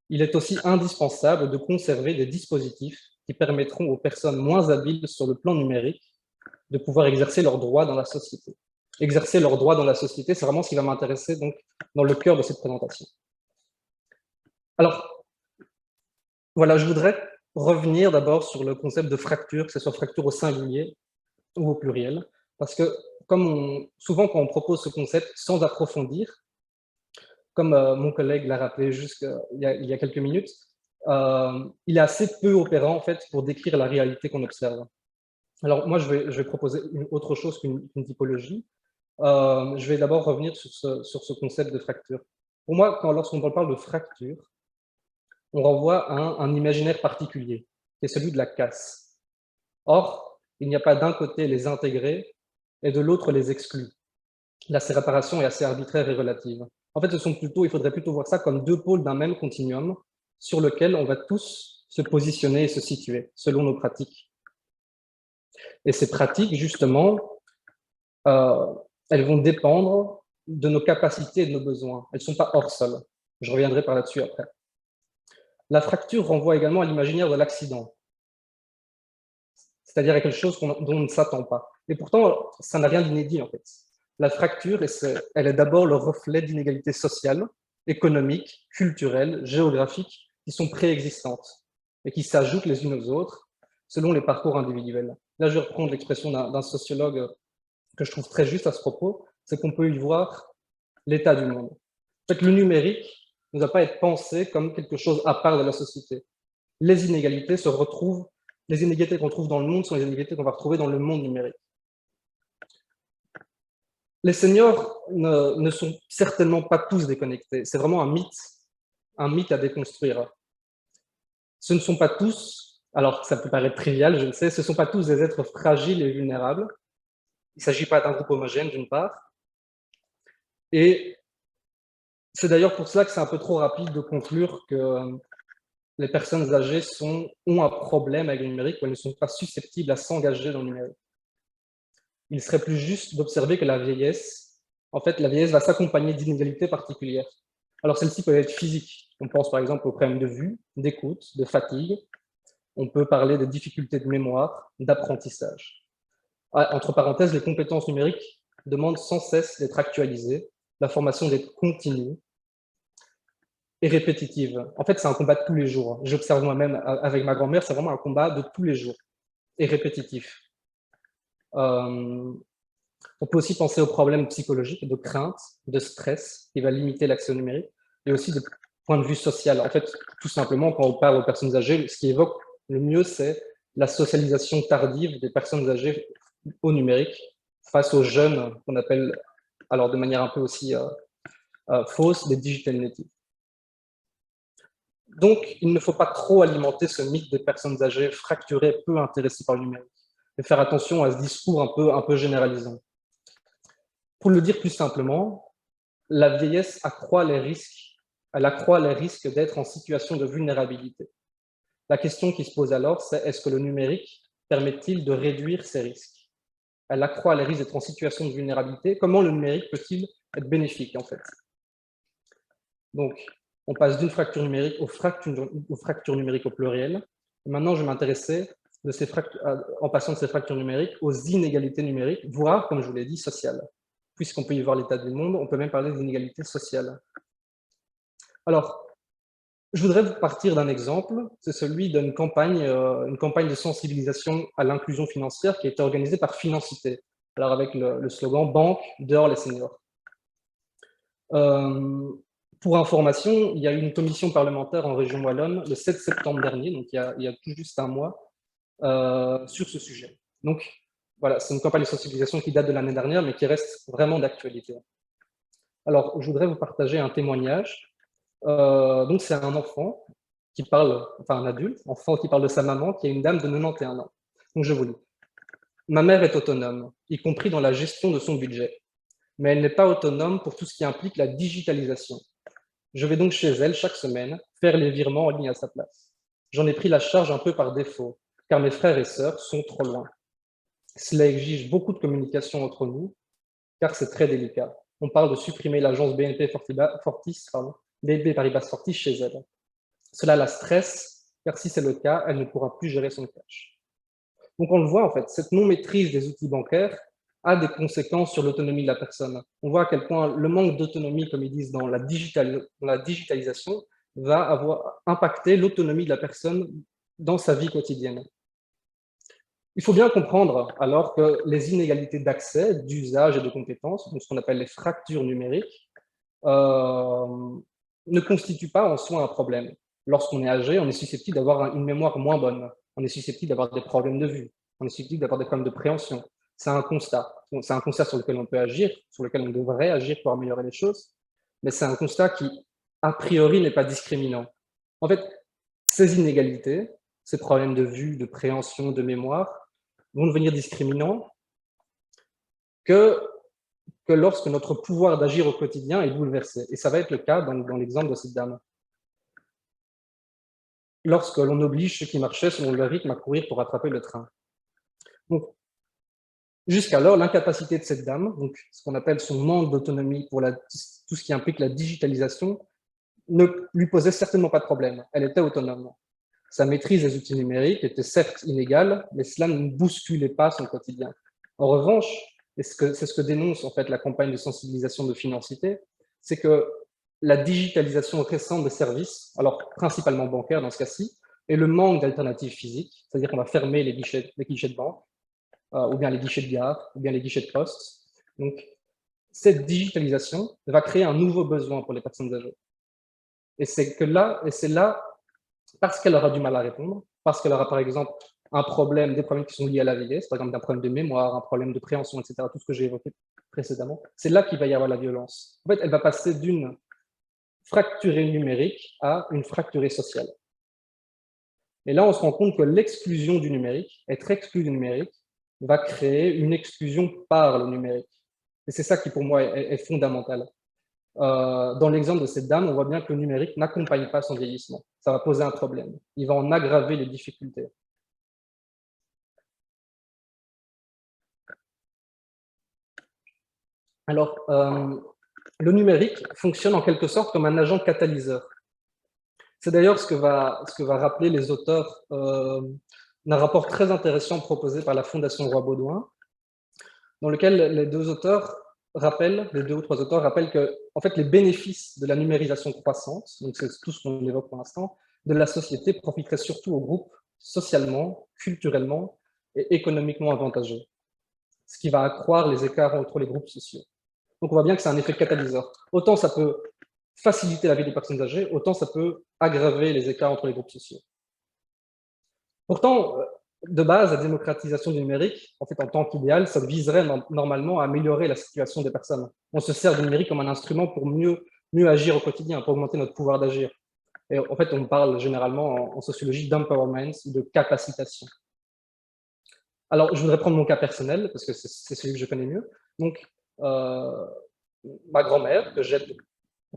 Il est aussi indispensable de conserver des dispositifs qui permettront aux personnes moins habiles sur le plan numérique de pouvoir exercer leurs droits dans la société. Exercer leurs droits dans la société, c'est vraiment ce qui va m'intéresser donc dans le cœur de cette présentation. Alors, voilà, je voudrais revenir d'abord sur le concept de fracture, que ce soit fracture au singulier ou au pluriel, parce que souvent quand on propose ce concept sans approfondir, comme mon collègue l'a rappelé il y a quelques minutes, il est assez peu opérant en fait pour décrire la réalité qu'on observe. Alors moi, je vais proposer autre chose qu'une typologie. Je vais d'abord revenir sur ce concept de fracture. Pour moi, lorsqu'on parle de fracture, on renvoie à un imaginaire particulier, qui est celui de la casse. Or, il n'y a pas d'un côté les intégrés et de l'autre les exclus. La séparation est assez arbitraire et relative. En fait, il faudrait plutôt voir ça comme deux pôles d'un même continuum sur lequel on va tous se positionner et se situer, selon nos pratiques. Et ces pratiques, justement, elles vont dépendre de nos capacités et de nos besoins. Elles ne sont pas hors sol. Je reviendrai par là-dessus après. La fracture renvoie également à l'imaginaire de l'accident, c'est-à-dire à quelque chose dont on ne s'attend pas. Et pourtant, ça n'a rien d'inédit, en fait. La fracture, elle est d'abord le reflet d'inégalités sociales, économiques, culturelles, géographiques, qui sont préexistantes et qui s'ajoutent les unes aux autres selon les parcours individuels. Là, je vais reprendre l'expression d'un sociologue que je trouve très juste à ce propos, c'est qu'on peut y voir l'état du monde. En fait, le numérique ne doit pas être pensé comme quelque chose à part de la société. Les inégalités qu'on trouve dans le monde sont les inégalités qu'on va retrouver dans le monde numérique. Les seniors ne sont certainement pas tous déconnectés. C'est vraiment un mythe à déconstruire. Ce ne sont pas tous, alors que ça peut paraître trivial, je le sais, ce ne sont pas tous des êtres fragiles et vulnérables. Il ne s'agit pas d'un groupe homogène, d'une part. Et c'est d'ailleurs pour cela que c'est un peu trop rapide de conclure que les personnes âgées ont un problème avec le numérique ou elles ne sont pas susceptibles à s'engager dans le numérique. Il serait plus juste d'observer que la vieillesse va s'accompagner d'inégalités particulières. Alors celles-ci peuvent être physiques. On pense par exemple aux problèmes de vue, d'écoute, de fatigue. On peut parler de difficultés de mémoire, d'apprentissage. Entre parenthèses, les compétences numériques demandent sans cesse d'être actualisées, la formation d'être continue et répétitive. En fait, c'est un combat de tous les jours. J'observe moi-même avec ma grand-mère, c'est vraiment un combat de tous les jours et répétitif. On peut aussi penser aux problèmes psychologiques, de crainte, de stress, qui va limiter l'accès au numérique, et aussi de point de vue social. En fait, tout simplement, quand on parle aux personnes âgées, ce qui évoque le mieux, c'est la socialisation tardive des personnes âgées au numérique face aux jeunes qu'on appelle, alors de manière un peu aussi fausse, des digital natives. Donc, il ne faut pas trop alimenter ce mythe des personnes âgées fracturées, peu intéressées par le numérique, et faire attention à ce discours un peu généralisant. Pour le dire plus simplement, la vieillesse accroît les risques, elle accroît les risques d'être en situation de vulnérabilité. La question qui se pose alors, c'est est-ce que le numérique permet-il de réduire ces risques? Elle accroît les risques d'être en situation de vulnérabilité. Comment le numérique peut-il être bénéfique, en fait? Donc, on passe d'une fracture numérique aux fractures numériques au pluriel. Et maintenant, je vais m'intéresser, en passant de ces fractures numériques, aux inégalités numériques, voire, comme je vous l'ai dit, sociales. Puisqu'on peut y voir l'état du monde, on peut même parler d'inégalités sociales. Alors, je voudrais vous partir d'un exemple, c'est celui d'une campagne de sensibilisation à l'inclusion financière qui a été organisée par Financité, alors avec le slogan « Banque, dehors les seniors ». Pour information, il y a eu une commission parlementaire en région wallonne le 7 septembre dernier, donc il y a tout juste un mois, sur ce sujet. Donc voilà, c'est une campagne de sensibilisation qui date de l'année dernière, mais qui reste vraiment d'actualité. Alors, je voudrais vous partager un témoignage. Donc c'est un enfant qui parle, enfin un adulte, enfant qui parle de sa maman, qui est une dame de 91 ans. Donc je vous lis. Ma mère est autonome, y compris dans la gestion de son budget, mais elle n'est pas autonome pour tout ce qui implique la digitalisation. Je vais donc chez elle chaque semaine faire les virements en ligne à sa place. J'en ai pris la charge un peu par défaut, car mes frères et sœurs sont trop loin. Cela exige beaucoup de communication entre nous, car c'est très délicat. On parle de supprimer l'agence BNP Paribas Fortis chez elle. Cela la stresse, car si c'est le cas, elle ne pourra plus gérer son cash. Donc on le voit en fait, cette non-maîtrise des outils bancaires a des conséquences sur l'autonomie de la personne. On voit à quel point le manque d'autonomie, comme ils disent dans la digitalisation, va avoir impacté l'autonomie de la personne dans sa vie quotidienne. Il faut bien comprendre alors que les inégalités d'accès, d'usage et de compétences, donc ce qu'on appelle les fractures numériques, ne constituent pas en soi un problème. Lorsqu'on est âgé, on est susceptible d'avoir une mémoire moins bonne, on est susceptible d'avoir des problèmes de vue, on est susceptible d'avoir des problèmes de préhension. C'est un constat. C'est un constat sur lequel on peut agir, sur lequel on devrait agir pour améliorer les choses, mais c'est un constat qui, a priori, n'est pas discriminant. En fait, ces inégalités, ces problèmes de vue, de préhension, de mémoire, vont devenir discriminants que lorsque notre pouvoir d'agir au quotidien est bouleversé. Et ça va être le cas dans l'exemple de cette dame. Lorsque l'on oblige ceux qui marchaient selon le rythme à courir pour rattraper le train. Donc, jusqu'alors, l'incapacité de cette dame, donc ce qu'on appelle son manque d'autonomie pour tout ce qui implique la digitalisation, ne lui posait certainement pas de problème. Elle était autonome. Sa maîtrise des outils numériques était certes inégale, mais cela ne bousculait pas son quotidien. En revanche, et c'est ce que dénonce en fait la campagne de sensibilisation de Financité, c'est que la digitalisation récente des services, alors principalement bancaires dans ce cas-ci, et le manque d'alternatives physiques, c'est-à-dire qu'on va fermer les guichets de banque, ou bien les guichets de gare, ou bien les guichets de poste. Donc, cette digitalisation va créer un nouveau besoin pour les personnes âgées. Et c'est là, parce qu'elle aura du mal à répondre, parce qu'elle aura par exemple un problème, des problèmes qui sont liés à la vieillesse, par exemple d'un problème de mémoire, un problème de préhension, etc., tout ce que j'ai évoqué précédemment, c'est là qu'il va y avoir la violence. En fait, elle va passer d'une fracturée numérique à une fracturée sociale. Et là, on se rend compte que l'exclusion du numérique, être exclu du numérique, va créer une exclusion par le numérique. Et c'est ça qui, pour moi, est fondamental. Dans l'exemple de cette dame, on voit bien que le numérique n'accompagne pas son vieillissement. Ça va poser un problème. Il va en aggraver les difficultés. Alors, le numérique fonctionne en quelque sorte comme un agent catalyseur. C'est d'ailleurs ce que va rappeler les auteurs d'un rapport très intéressant proposé par la Fondation Roi Baudouin, dans lequel les deux ou trois auteurs rappellent que en fait, les bénéfices de la numérisation croissante, donc c'est tout ce qu'on évoque pour l'instant, de la société profiteraient surtout aux groupes socialement, culturellement et économiquement avantageux, ce qui va accroître les écarts entre les groupes sociaux. Donc on voit bien que c'est un effet catalyseur. Autant ça peut faciliter la vie des personnes âgées, autant ça peut aggraver les écarts entre les groupes sociaux. Pourtant, de base, la démocratisation du numérique, en fait, en tant qu'idéal, ça viserait normalement à améliorer la situation des personnes. On se sert du numérique comme un instrument pour mieux agir au quotidien, pour augmenter notre pouvoir d'agir. Et en fait, on parle généralement en sociologie d'empowerment, de capacitation. Alors, je voudrais prendre mon cas personnel, parce que c'est celui que je connais mieux. Donc, ma grand-mère, que j'aide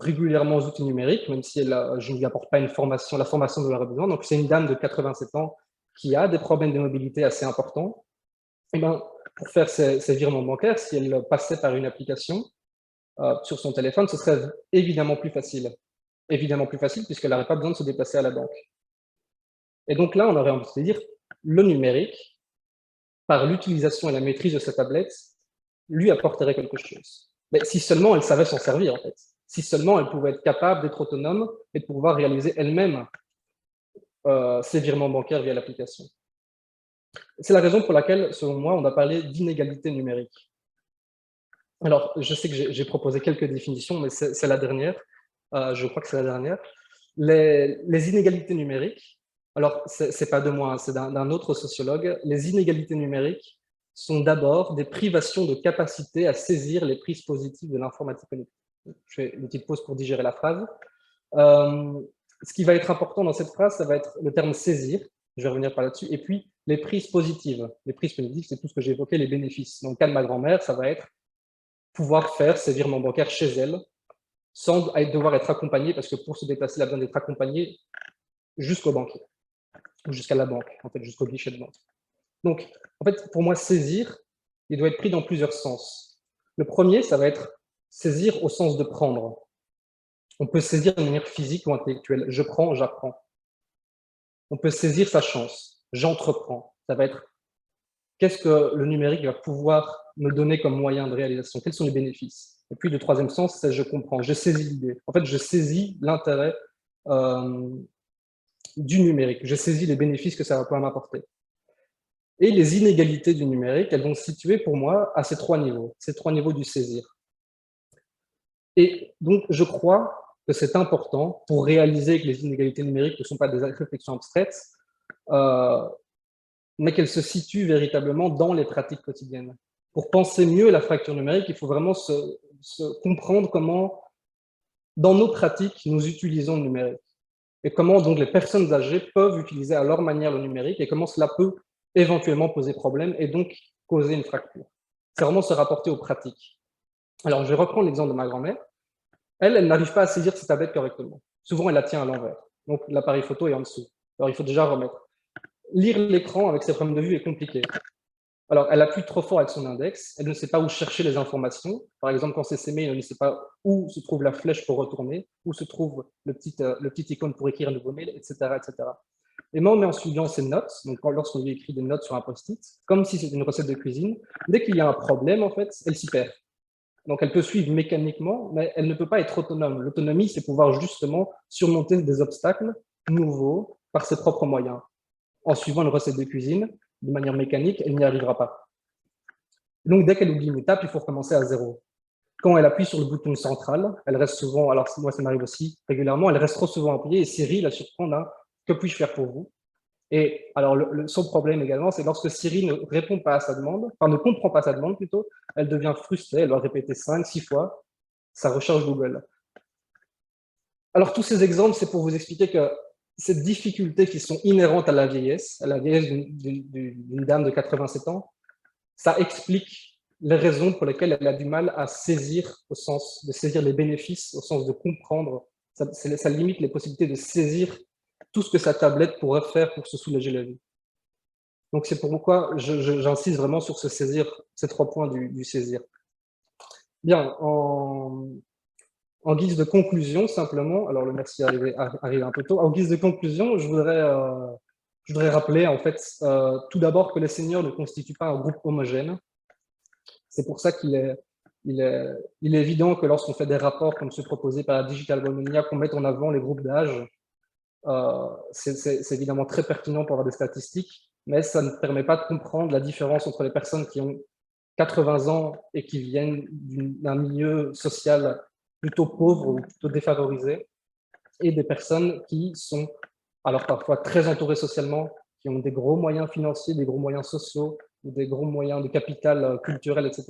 régulièrement aux outils numériques, même si je ne lui apporte pas la formation dont elle a besoin. Donc, c'est une dame de 87 ans qui a des problèmes de mobilité assez importants. Et ben, pour faire ses virements bancaires, si elle passait par une application sur son téléphone, ce serait évidemment plus facile. Évidemment plus facile, puisqu'elle n'aurait pas besoin de se déplacer à la banque. Et donc là, on aurait envie de dire, le numérique, par l'utilisation et la maîtrise de sa tablette, lui apporterait quelque chose. Mais si seulement elle savait s'en servir, en fait. Si seulement elle pouvait être capable d'être autonome et de pouvoir réaliser elle-même ses virements bancaires via l'application. C'est la raison pour laquelle, selon moi, on a parlé d'inégalité numérique. Alors, je sais que j'ai proposé quelques définitions, mais c'est la dernière. Je crois que c'est la dernière. Les inégalités numériques, alors c'est pas de moi, c'est d'un autre sociologue, les inégalités numériques sont d'abord des privations de capacité à saisir les prises positives de l'informatique connectée. Je fais une petite pause pour digérer la phrase. Ce qui va être important dans cette phrase, ça va être le terme saisir, je vais revenir par là-dessus, et puis les prises positives. Les prises positives, c'est tout ce que j'ai évoqué, les bénéfices. Dans le cas de ma grand-mère, ça va être pouvoir faire ses virements bancaires chez elle, sans devoir être accompagnée, parce que pour se déplacer, elle a besoin d'être accompagnée jusqu'au banquier, ou jusqu'à la banque, en fait, jusqu'au guichet de banque. Donc, en fait, pour moi, saisir, il doit être pris dans plusieurs sens. Le premier, ça va être saisir au sens de prendre. On peut saisir de manière physique ou intellectuelle. Je prends, j'apprends. On peut saisir sa chance. J'entreprends. Ça va être qu'est-ce que le numérique va pouvoir me donner comme moyen de réalisation? Quels sont les bénéfices? Et puis, le troisième sens, c'est je comprends. Je saisis l'idée. En fait, je saisis l'intérêt du numérique. Je saisis les bénéfices que ça va pouvoir m'apporter. Et les inégalités du numérique, elles vont se situer pour moi à ces trois niveaux du saisir. Et donc, je crois que c'est important pour réaliser que les inégalités numériques ne sont pas des réflexions abstraites, mais qu'elles se situent véritablement dans les pratiques quotidiennes. Pour penser mieux la fracture numérique, il faut vraiment se comprendre comment, dans nos pratiques, nous utilisons le numérique. Et comment donc les personnes âgées peuvent utiliser à leur manière le numérique et comment cela peut éventuellement poser problème et donc causer une fracture. C'est vraiment se rapporter aux pratiques. Alors, je vais reprendre l'exemple de ma grand-mère. Elle n'arrive pas à saisir sa tablette correctement. Souvent, elle la tient à l'envers. Donc, l'appareil photo est en dessous. Alors, il faut déjà remettre. Lire l'écran avec ses problèmes de vue est compliqué. Alors, elle appuie trop fort avec son index. Elle ne sait pas où chercher les informations. Par exemple, quand c'est s'aimer, elle ne sait pas où se trouve la flèche pour retourner, où se trouve le petit icône pour écrire un nouveau mail, etc., etc. Et même en suivant ses notes, donc lorsqu'on lui écrit des notes sur un post-it, comme si c'était une recette de cuisine, dès qu'il y a un problème, en fait, elle s'y perd. Donc, elle peut suivre mécaniquement, mais elle ne peut pas être autonome. L'autonomie, c'est pouvoir justement surmonter des obstacles nouveaux par ses propres moyens. En suivant une recette de cuisine, de manière mécanique, elle n'y arrivera pas. Donc, dès qu'elle oublie une étape, il faut recommencer à zéro. Quand elle appuie sur le bouton central, elle reste souvent, alors moi ça m'arrive aussi régulièrement, elle reste trop souvent appuyée et Siri la surprend là, que puis-je faire pour vous? Et alors, son problème également, c'est lorsque Siri ne répond pas à sa demande, enfin ne comprend pas sa demande plutôt, elle devient frustrée, elle doit répéter 5, 6 fois sa recherche Google. Alors, tous ces exemples, c'est pour vous expliquer que ces difficultés qui sont inhérentes à la vieillesse d'une dame de 87 ans, ça explique les raisons pour lesquelles elle a du mal à saisir, au sens de saisir les bénéfices, au sens de comprendre. Ça limite les possibilités de saisir tout ce que sa tablette pourrait faire pour se soulager la vie. Donc, c'est pourquoi j'insiste vraiment sur ce saisir, ces 3 points du saisir. Bien, en guise de conclusion, simplement, alors le merci arrive un peu tôt, en guise de conclusion, je voudrais rappeler, en fait, tout d'abord que les seniors ne constituent pas un groupe homogène. C'est pour ça qu'il est évident que lorsqu'on fait des rapports comme ceux proposés par la Digital Bologna, qu'on mette en avant les groupes d'âge, c'est évidemment très pertinent pour avoir des statistiques, mais ça ne permet pas de comprendre la différence entre les personnes qui ont 80 ans et qui viennent d'un milieu social plutôt pauvre ou plutôt défavorisé, et des personnes qui sont alors parfois très entourées socialement, qui ont des gros moyens financiers, des gros moyens sociaux, ou des gros moyens de capital culturel, etc.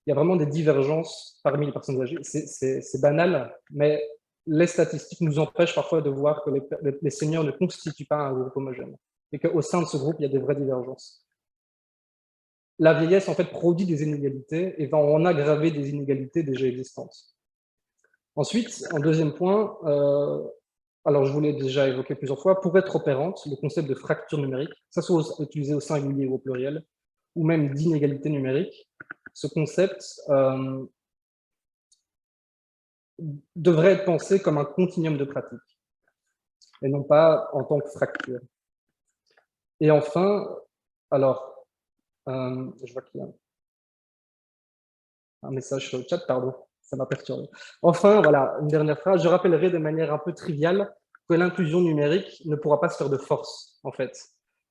Il y a vraiment des divergences parmi les personnes âgées. C'est banal, mais les statistiques nous empêchent parfois de voir que les seniors ne constituent pas un groupe homogène, et qu'au sein de ce groupe, il y a des vraies divergences. La vieillesse, en fait, produit des inégalités et va en aggraver des inégalités déjà existantes. Ensuite, en deuxième point, alors je vous l'ai déjà évoqué plusieurs fois, pour être opérante, le concept de fracture numérique, ça soit utilisé au singulier ou au pluriel, ou même d'inégalité numérique, ce concept devrait être pensé comme un continuum de pratiques, et non pas en tant que fracture. Et enfin, alors, je vois qu'il y a un message sur le chat, pardon, ça m'a perturbé. Enfin, voilà, une dernière phrase, je rappellerai de manière un peu triviale que l'inclusion numérique ne pourra pas se faire de force, en fait.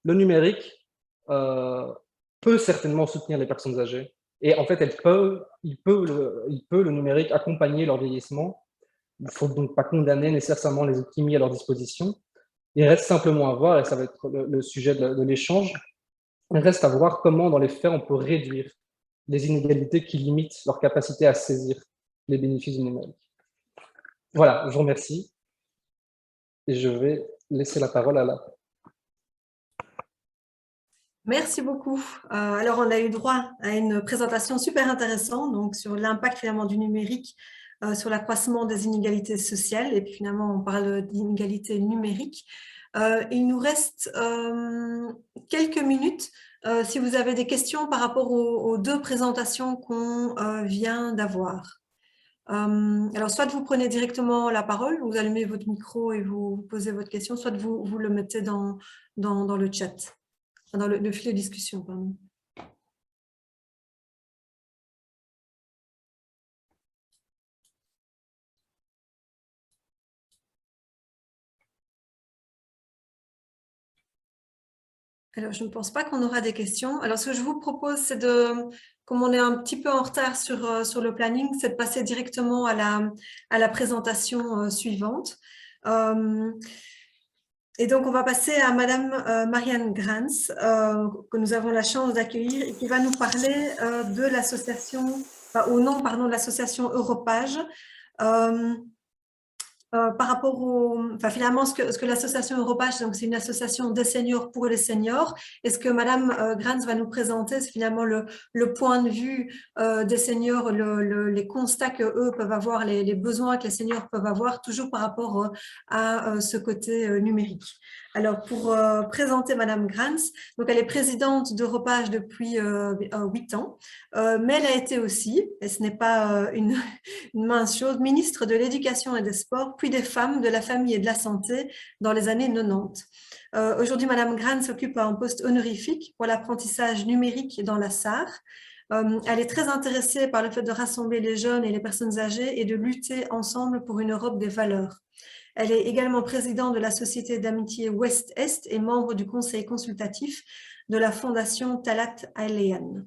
Le numérique peut certainement soutenir les personnes âgées, et en fait, il peut le numérique accompagner leur vieillissement. Il ne faut donc pas condamner nécessairement les outils mis à leur disposition. Il reste simplement à voir, et ça va être le sujet de l'échange, il reste à voir comment, dans les faits, on peut réduire les inégalités qui limitent leur capacité à saisir les bénéfices du numérique. Voilà, je vous remercie, et je vais laisser la parole à la... Merci beaucoup. Alors, on a eu droit à une présentation super intéressante donc, sur l'impact finalement du numérique sur l'accroissement des inégalités sociales. Et puis finalement, on parle d'inégalités numériques. Il nous reste quelques minutes. Si vous avez des questions par rapport aux 2 présentations qu'on vient d'avoir. Alors, soit vous prenez directement la parole, vous allumez votre micro et vous posez votre question, soit vous le mettez dans le chat. Dans le fil de discussion, pardon. Alors, je ne pense pas qu'on aura des questions. Alors, ce que je vous propose, c'est de, comme on est un petit peu en retard sur le planning, c'est de passer directement à la présentation suivante. Et donc, on va passer à Madame Marianne Grans, que nous avons la chance d'accueillir et qui va nous parler de l'association, au nom, pardon, de l'association Europage, par rapport finalement, ce que l'association Europage, donc c'est une association des seniors pour les seniors. Et ce que Madame Grans va nous présenter, c'est finalement le point de vue des seniors, les constats qu'eux peuvent avoir, les besoins que les seniors peuvent avoir, toujours par rapport à ce côté numérique. Alors, pour présenter Madame Grans, donc elle est présidente d'Europage depuis 8 ans, mais elle a été aussi, et ce n'est pas une mince chose, ministre de l'Éducation et des Sports, puis des Femmes, de la Famille et de la Santé dans les années 90. Aujourd'hui, Madame Grans s'occupe à un poste honorifique pour l'apprentissage numérique dans la Sarre. Elle est très intéressée par le fait de rassembler les jeunes et les personnes âgées et de lutter ensemble pour une Europe des valeurs. Elle est également présidente de la Société d'amitié Ouest-Est et membre du conseil consultatif de la Fondation Talat Alayan.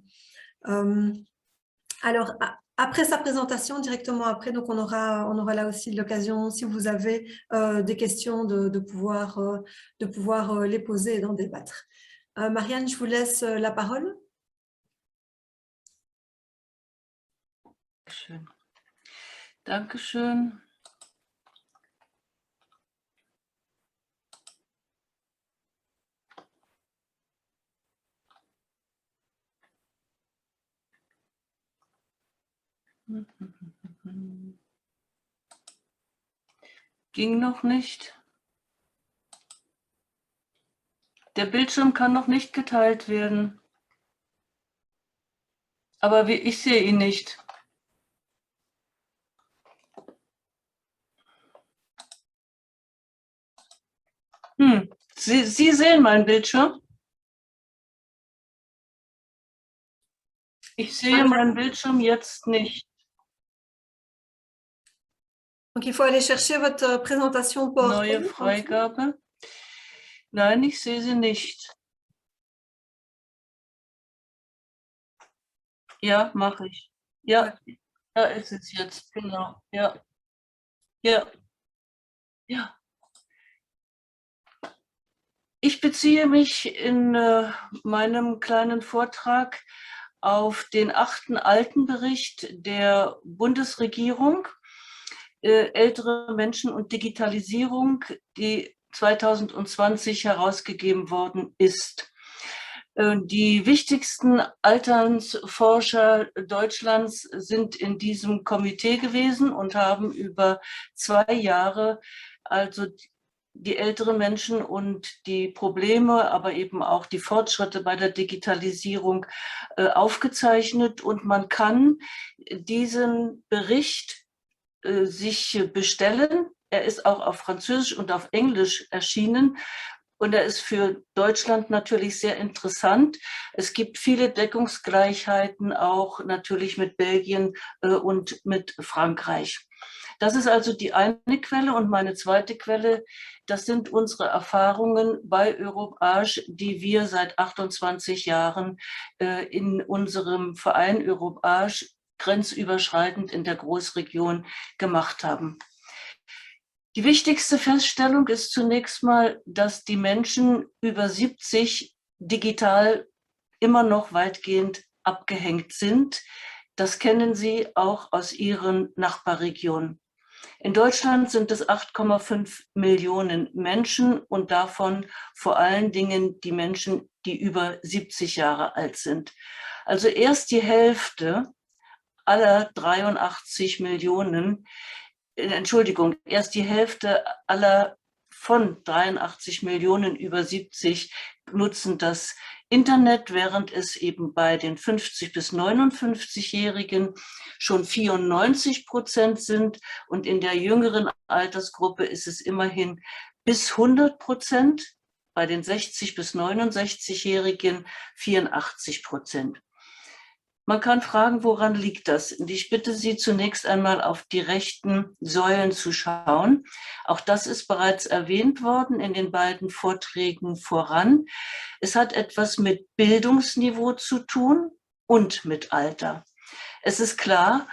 Alors, après sa présentation, directement après. Donc, on aura là aussi l'occasion, si vous avez des questions, de pouvoir les poser et d'en débattre. Marianne, je vous laisse la parole. Schön. Dankeschön. Ging noch nicht. Der Bildschirm kann noch nicht geteilt werden. Aber ich sehe ihn nicht. Sie sehen meinen Bildschirm? Ich sehe meinen Bildschirm jetzt nicht. Donc, il faut aller chercher votre présentation PowerPoint. Neue Freigabe. Nein, ich sehe sie nicht. Ja, mache ich. Ja, da ist es jetzt, genau. Ja. Ja. Ja. Ich beziehe mich in meinem kleinen Vortrag auf den 8. Altenbericht der Bundesregierung, ältere Menschen und Digitalisierung, die 2020 herausgegeben worden ist. Die wichtigsten Alternsforscher Deutschlands sind in diesem Komitee gewesen und haben über 2 Jahre also die älteren Menschen und die Probleme, aber eben auch die Fortschritte bei der Digitalisierung aufgezeichnet. Und man kann diesen Bericht sich bestellen. Er ist auch auf Französisch und auf Englisch erschienen. Und er ist für Deutschland natürlich sehr interessant. Es gibt viele Deckungsgleichheiten auch natürlich mit Belgien und mit Frankreich. Das ist also die eine Quelle. Und meine zweite Quelle, das sind unsere Erfahrungen bei Europe-Age, die wir seit 28 Jahren in unserem Verein Europe-Age grenzüberschreitend in der Großregion gemacht haben. Die wichtigste Feststellung ist zunächst mal, dass die Menschen über 70 digital immer noch weitgehend abgehängt sind. Das kennen Sie auch aus Ihren Nachbarregionen. In Deutschland sind es 8,5 Millionen Menschen und davon vor allen Dingen die Menschen, die über 70 Jahre alt sind. Also erst die Hälfte aller 83 Millionen, Entschuldigung, erst die Hälfte aller von 83 Millionen über 70 nutzen das Internet, während es eben bei den 50- bis 59-Jährigen schon 94% sind. Und in der jüngeren Altersgruppe ist es immerhin bis 100%, bei den 60- bis 69-Jährigen 84%. Man kann fragen, woran liegt das? Und ich bitte Sie zunächst einmal auf die rechten Säulen zu schauen. Auch das ist bereits erwähnt worden in den beiden Vorträgen voran. Es hat etwas mit Bildungsniveau zu tun und mit Alter. Es ist klar,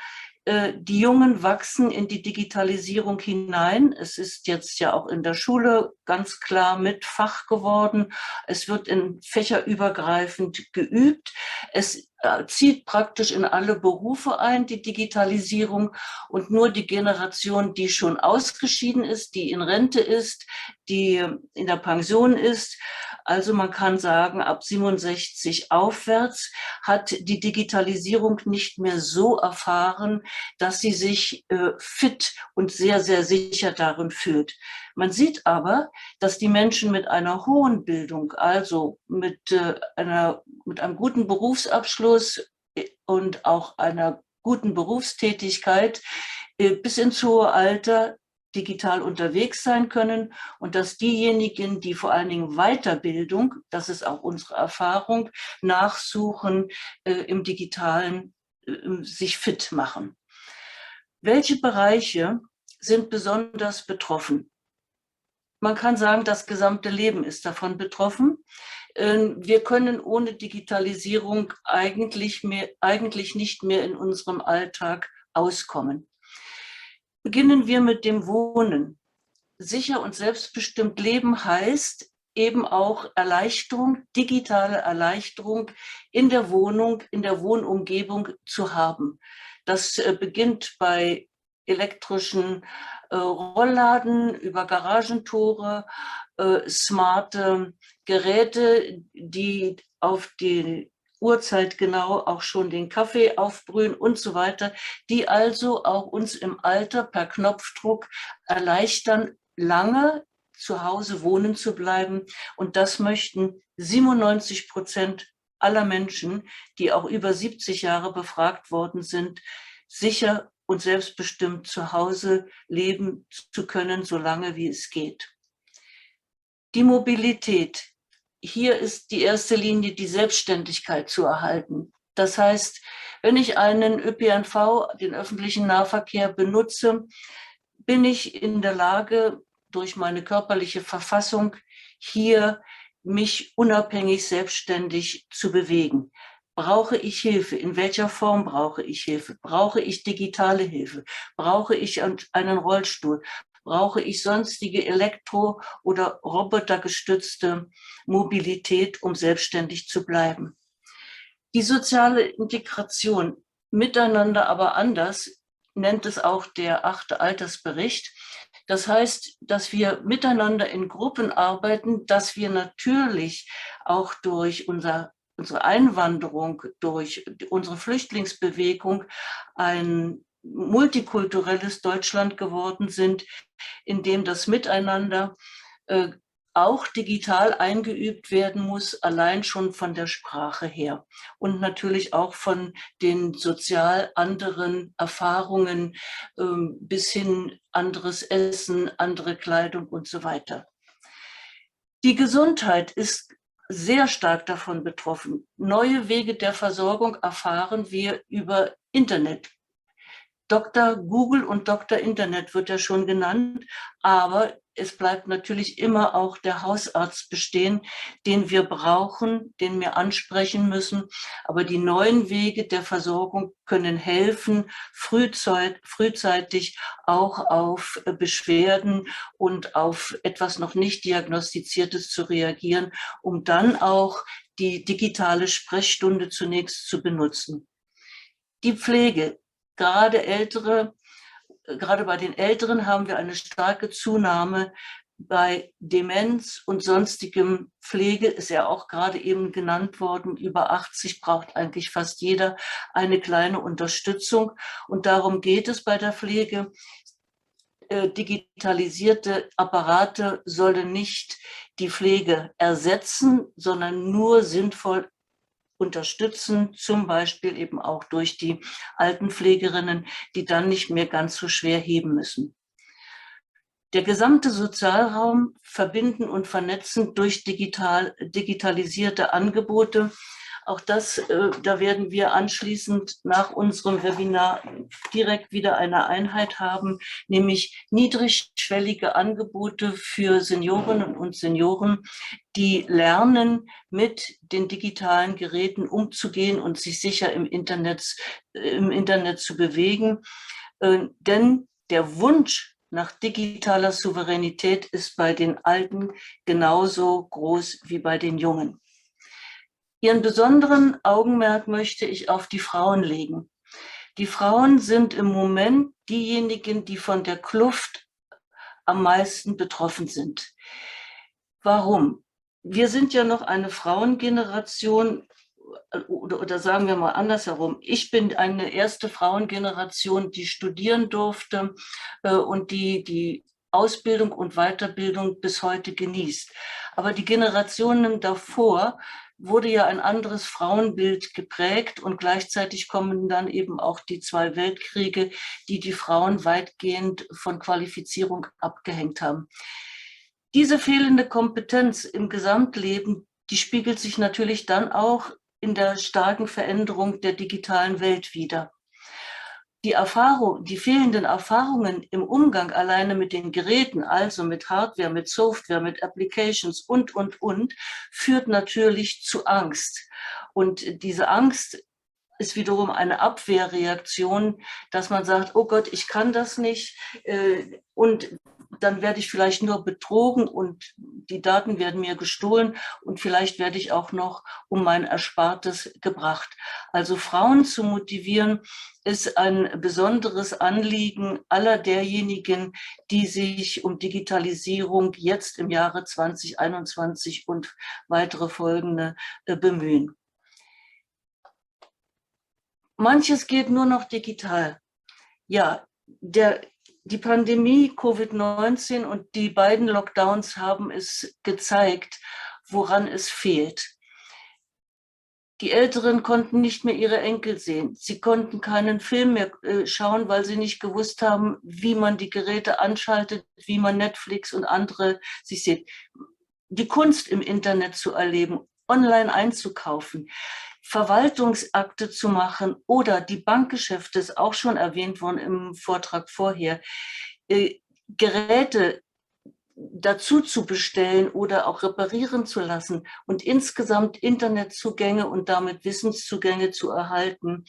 die Jungen wachsen in die Digitalisierung hinein. Es ist jetzt ja auch in der Schule ganz klar mit Fach geworden. Es wird in fächerübergreifend geübt. Es zieht praktisch in alle Berufe ein, die Digitalisierung. Und nur die Generation, die schon ausgeschieden ist, die in Rente ist, die in der Pension ist, also man kann sagen, ab 67 aufwärts hat die Digitalisierung nicht mehr so erfahren, dass sie sich fit und sehr, sehr sicher darin fühlt. Man sieht aber, dass die Menschen mit einer hohen Bildung, also mit einem guten Berufsabschluss und auch einer guten Berufstätigkeit bis ins hohe Alter digital unterwegs sein können und dass diejenigen, die vor allen Dingen Weiterbildung, das ist auch unsere Erfahrung, nachsuchen, im Digitalen sich fit machen. Welche Bereiche sind besonders betroffen? man kann sagen, das gesamte Leben ist davon betroffen. Wir können ohne Digitalisierung eigentlich nicht mehr in unserem Alltag auskommen. Beginnen wir mit dem Wohnen. Sicher und selbstbestimmt leben heißt eben auch Erleichterung, digitale Erleichterung in der Wohnung, in der Wohnumgebung zu haben. Das beginnt bei elektrischen Rollladen, über Garagentore, smarte Geräte, die auf die Uhrzeit genau auch schon den Kaffee aufbrühen und so weiter, die also auch uns im Alter per Knopfdruck erleichtern, lange zu Hause wohnen zu bleiben. Und das möchten 97% aller Menschen, die auch über 70 Jahre befragt worden sind, sicher und selbstbestimmt zu Hause leben zu können, solange wie es geht. Die Mobilität. Hier ist die erste Linie, die Selbstständigkeit zu erhalten. Das heißt, wenn ich einen ÖPNV, den öffentlichen Nahverkehr, benutze, bin ich in der Lage, durch meine körperliche Verfassung hier mich unabhängig selbstständig zu bewegen. Brauche ich Hilfe? In welcher Form brauche ich Hilfe? Brauche ich digitale Hilfe? Brauche ich einen Rollstuhl? Brauche ich sonstige elektro- oder robotergestützte Mobilität, um selbstständig zu bleiben? Die soziale Integration, miteinander aber anders, nennt es auch der 8. Altersbericht. Das heißt, dass wir miteinander in Gruppen arbeiten, dass wir natürlich auch durch unsere Einwanderung, durch unsere Flüchtlingsbewegung ein multikulturelles Deutschland geworden sind, in dem das Miteinander auch digital eingeübt werden muss, allein schon von der Sprache her und natürlich auch von den sozial anderen Erfahrungen bis hin anderes Essen, andere Kleidung und so weiter. Die Gesundheit ist sehr stark davon betroffen. Neue Wege der Versorgung erfahren wir über Internet. Dr. Google und Dr. Internet wird ja schon genannt, aber es bleibt natürlich immer auch der Hausarzt bestehen, den wir brauchen, den wir ansprechen müssen. Aber die neuen Wege der Versorgung können helfen, frühzeitig auch auf Beschwerden und auf etwas noch nicht Diagnostiziertes zu reagieren, um dann auch die digitale Sprechstunde zunächst zu benutzen. Die Pflege. Gerade bei den Älteren haben wir eine starke Zunahme bei Demenz und sonstigem Pflege, ist ja auch gerade eben genannt worden. Über 80 braucht eigentlich fast jeder eine kleine Unterstützung. Und darum geht es bei der Pflege. Digitalisierte Apparate sollen nicht die Pflege ersetzen, sondern nur sinnvoll unterstützen, zum Beispiel eben auch durch die Altenpflegerinnen, die dann nicht mehr ganz so schwer heben müssen. Der gesamte Sozialraum verbinden und vernetzen durch digitalisierte Angebote. Auch das, da werden wir anschließend nach unserem Webinar direkt wieder eine Einheit haben, nämlich niedrigschwellige Angebote für Seniorinnen und Senioren, die lernen, mit den digitalen Geräten umzugehen und sich sicher im Internet zu bewegen. Denn der Wunsch nach digitaler Souveränität ist bei den Alten genauso groß wie bei den Jungen. Ihren besonderen Augenmerk möchte ich auf die Frauen legen. Die Frauen sind im Moment diejenigen, die von der Kluft am meisten betroffen sind. Warum? Wir sind ja noch eine Frauengeneration, oder sagen wir mal andersherum. Ich bin eine erste Frauengeneration, die studieren durfte und die Ausbildung und Weiterbildung bis heute genießt. Aber die Generationen davor wurde ja ein anderes Frauenbild geprägt und gleichzeitig kommen dann eben auch die 2 Weltkriege, die die Frauen weitgehend von Qualifizierung abgehängt haben. Diese fehlende Kompetenz im Gesamtleben, die spiegelt sich natürlich dann auch in der starken Veränderung der digitalen Welt wider. die fehlenden Erfahrungen im Umgang alleine mit den Geräten, also mit Hardware, mit Software, mit Applications und, führt natürlich zu Angst. Und diese Angst ist wiederum eine Abwehrreaktion, dass man sagt, oh Gott, ich kann das nicht und dann werde ich vielleicht nur betrogen und die Daten werden mir gestohlen und vielleicht werde ich auch noch um mein Erspartes gebracht. Also Frauen zu motivieren, ist ein besonderes Anliegen aller derjenigen, die sich um Digitalisierung jetzt im Jahre 2021 und weitere folgende bemühen. Manches geht nur noch digital. Ja, die Pandemie Covid-19 und die beiden Lockdowns haben es gezeigt, woran es fehlt. Die Älteren konnten nicht mehr ihre Enkel sehen. Sie konnten keinen Film mehr schauen, weil sie nicht gewusst haben, wie man die Geräte anschaltet, wie man Netflix und andere sich sieht. Die Kunst im Internet zu erleben, online einzukaufen, Verwaltungsakte zu machen oder die Bankgeschäfte, ist auch schon erwähnt worden im Vortrag vorher, Geräte dazu zu bestellen oder auch reparieren zu lassen und insgesamt Internetzugänge und damit Wissenszugänge zu erhalten,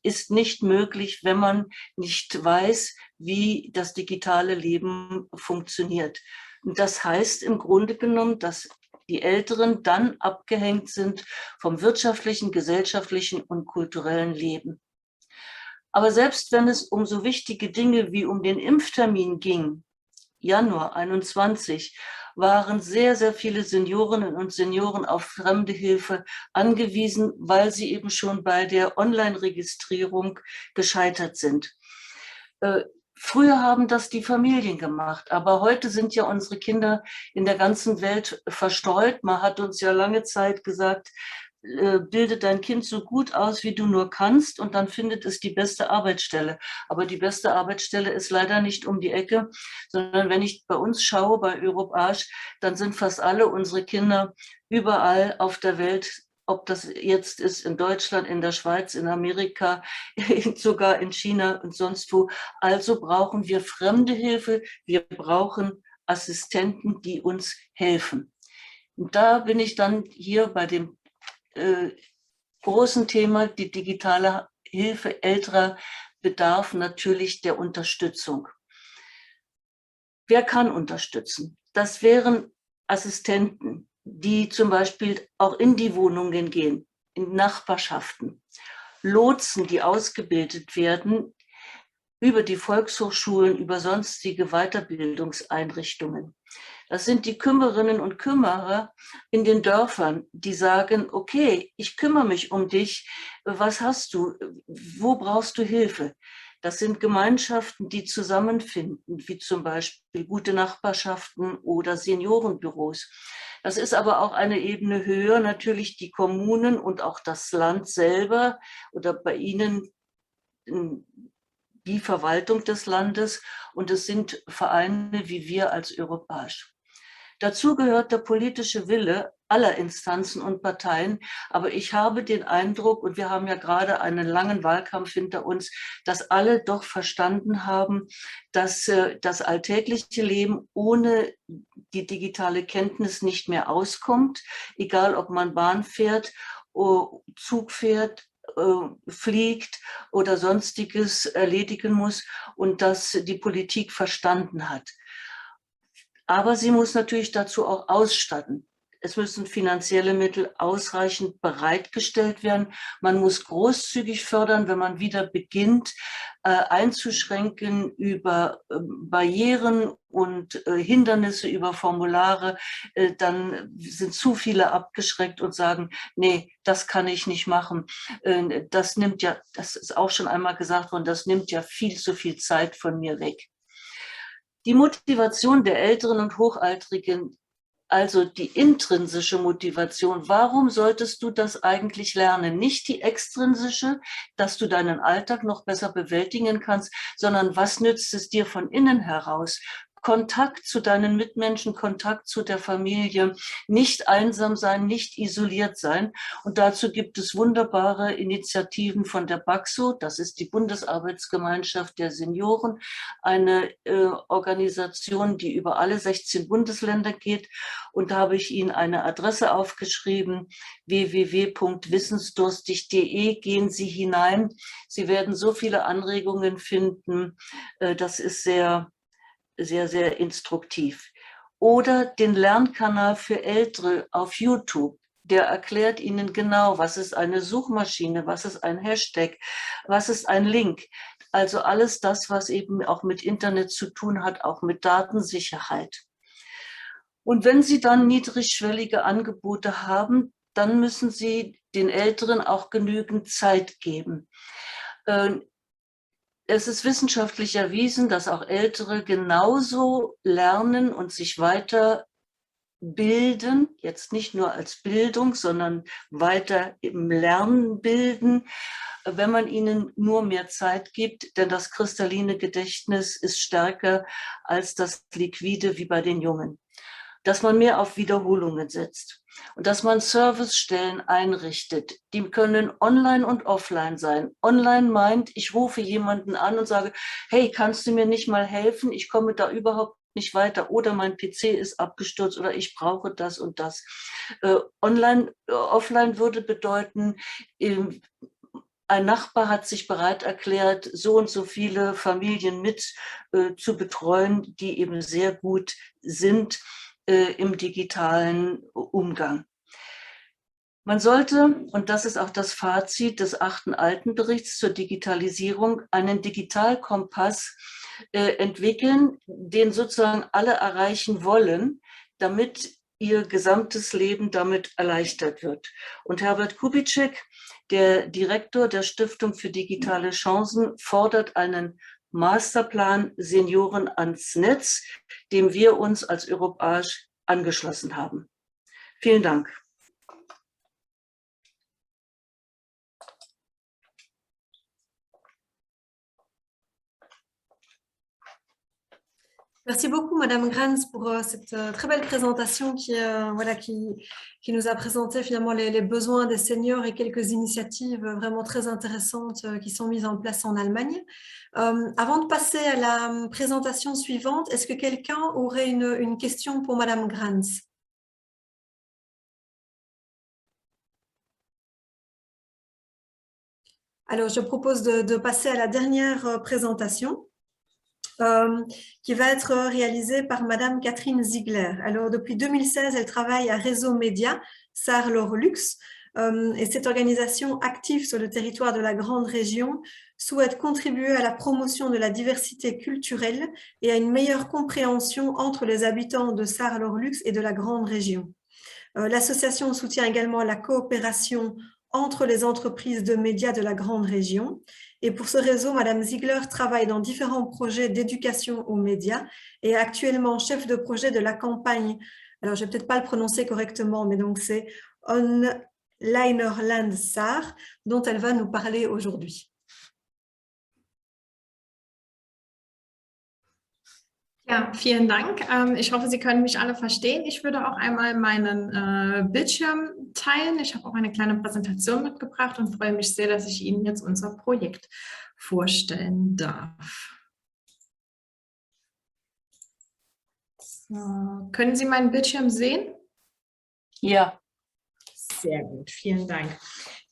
ist nicht möglich, wenn man nicht weiß, wie das digitale Leben funktioniert. Und das heißt im Grunde genommen, dass die Älteren dann abgehängt sind vom wirtschaftlichen, gesellschaftlichen und kulturellen Leben. Aber selbst wenn es um so wichtige Dinge wie um den Impftermin ging, Januar 21, waren sehr, sehr viele Seniorinnen und Senioren auf fremde Hilfe angewiesen, weil sie eben schon bei der Online-Registrierung gescheitert sind. Früher haben das die Familien gemacht, aber heute sind ja unsere Kinder in der ganzen Welt verstreut. Man hat uns ja lange Zeit gesagt, bilde dein Kind so gut aus, wie du nur kannst und dann findet es die beste Arbeitsstelle. Aber die beste Arbeitsstelle ist leider nicht um die Ecke, sondern wenn ich bei uns schaue, bei Europage, dann sind fast alle unsere Kinder überall auf der Welt, ob das jetzt ist in Deutschland, in der Schweiz, in Amerika, sogar in China und sonst wo. Also brauchen wir fremde Hilfe, wir brauchen Assistenten, die uns helfen. Und da bin ich dann hier bei dem großen Thema, die digitale Hilfe älterer bedarf natürlich der Unterstützung. Wer kann unterstützen? Das wären Assistenten, die zum Beispiel auch in die Wohnungen gehen, in Nachbarschaften, Lotsen, die ausgebildet werden über die Volkshochschulen, über sonstige Weiterbildungseinrichtungen. Das sind die Kümmerinnen und Kümmerer in den Dörfern, die sagen, okay, ich kümmere mich um dich, was hast du, wo brauchst du Hilfe? Das sind Gemeinschaften, die zusammenfinden, wie zum Beispiel gute Nachbarschaften oder Seniorenbüros. Das ist aber auch eine Ebene höher, natürlich die Kommunen und auch das Land selber oder bei ihnen die Verwaltung des Landes und es sind Vereine wie wir als Europage. Dazu gehört der politische Wille aller Instanzen und Parteien, aber ich habe den Eindruck, und wir haben ja gerade einen langen Wahlkampf hinter uns, dass alle doch verstanden haben, dass das alltägliche Leben ohne die digitale Kenntnis nicht mehr auskommt, egal ob man Bahn fährt, Zug fährt, fliegt oder sonstiges erledigen muss und dass die Politik verstanden hat. Aber sie muss natürlich dazu auch ausstatten. Es müssen finanzielle Mittel ausreichend bereitgestellt werden. Man muss großzügig fördern, wenn man wieder beginnt, einzuschränken über Barrieren und Hindernisse, über Formulare. Dann sind zu viele abgeschreckt und sagen, nee, das kann ich nicht machen. Das nimmt ja, das ist auch schon einmal gesagt worden, das nimmt ja viel zu viel Zeit von mir weg. Die Motivation der Älteren und Hochaltrigen, also die intrinsische Motivation, warum solltest du das eigentlich lernen? Nicht die extrinsische, dass du deinen Alltag noch besser bewältigen kannst, sondern was nützt es dir von innen heraus? Kontakt zu deinen Mitmenschen, Kontakt zu der Familie, nicht einsam sein, nicht isoliert sein. Und dazu gibt es wunderbare Initiativen von der BAXO, das ist die Bundesarbeitsgemeinschaft der Senioren, eine Organisation, die über alle 16 Bundesländer geht. Und da habe ich Ihnen eine Adresse aufgeschrieben, www.wissensdurstig.de. Gehen Sie hinein. Sie werden so viele Anregungen finden. Das ist sehr, sehr, sehr instruktiv. Oder den Lernkanal für Ältere auf YouTube. Der erklärt Ihnen genau, was ist eine Suchmaschine, was ist ein Hashtag, was ist ein Link. Also alles das, was eben auch mit Internet zu tun hat, auch mit Datensicherheit. Und wenn Sie dann niedrigschwellige Angebote haben, dann müssen Sie den Älteren auch genügend Zeit geben. Es ist wissenschaftlich erwiesen, dass auch Ältere genauso lernen und sich weiterbilden, jetzt nicht nur als Bildung, sondern weiter im Lernen bilden, wenn man ihnen nur mehr Zeit gibt, denn das kristalline Gedächtnis ist stärker als das liquide wie bei den Jungen. Dass man mehr auf Wiederholungen setzt und dass man Servicestellen einrichtet. Die können online und offline sein. Online meint, ich rufe jemanden an und sage, hey, kannst du mir nicht mal helfen? Ich komme da überhaupt nicht weiter oder mein PC ist abgestürzt oder ich brauche das und das. Offline würde bedeuten, ein Nachbar hat sich bereit erklärt, so und so viele Familien mit zu betreuen, die eben sehr gut sind im digitalen Umgang. Man sollte, und das ist auch das Fazit des 8. Altenberichts zur Digitalisierung, einen Digitalkompass entwickeln, den sozusagen alle erreichen wollen, damit ihr gesamtes Leben damit erleichtert wird. Und Herbert Kubitschek, der Direktor der Stiftung für digitale Chancen, fordert einen Masterplan Senioren ans Netz, dem wir uns als Europage angeschlossen haben. Vielen Dank. Merci beaucoup, Madame Grans, pour cette très belle présentation qui nous a présenté finalement les besoins des seniors et quelques initiatives vraiment très intéressantes qui sont mises en place en Allemagne. Avant de passer à la présentation suivante, est-ce que quelqu'un aurait une question pour Madame Grans? Alors, je propose de passer à la dernière présentation. Qui va être réalisée par Madame Catherine Ziegler. Alors, depuis 2016, elle travaille à Réseau Média, Saarlor-Lux, et cette organisation active sur le territoire de la grande région souhaite contribuer à la promotion de la diversité culturelle et à une meilleure compréhension entre les habitants de Saarlor-Lux et de la grande région. L'association soutient également la coopération entre les entreprises de médias de la grande région. Et pour ce réseau, Madame Ziegler travaille dans différents projets d'éducation aux médias et est actuellement chef de projet de la campagne, alors je ne vais peut-être pas le prononcer correctement, mais donc c'est Onlinerland Saar, dont elle va nous parler aujourd'hui. Ja, vielen Dank. Ich hoffe, Sie können mich alle verstehen. Ich würde auch einmal meinen Bildschirm teilen. Ich habe auch eine kleine Präsentation mitgebracht und freue mich sehr, dass ich Ihnen jetzt unser Projekt vorstellen darf. So, können Sie meinen Bildschirm sehen? Ja. Sehr gut, vielen Dank.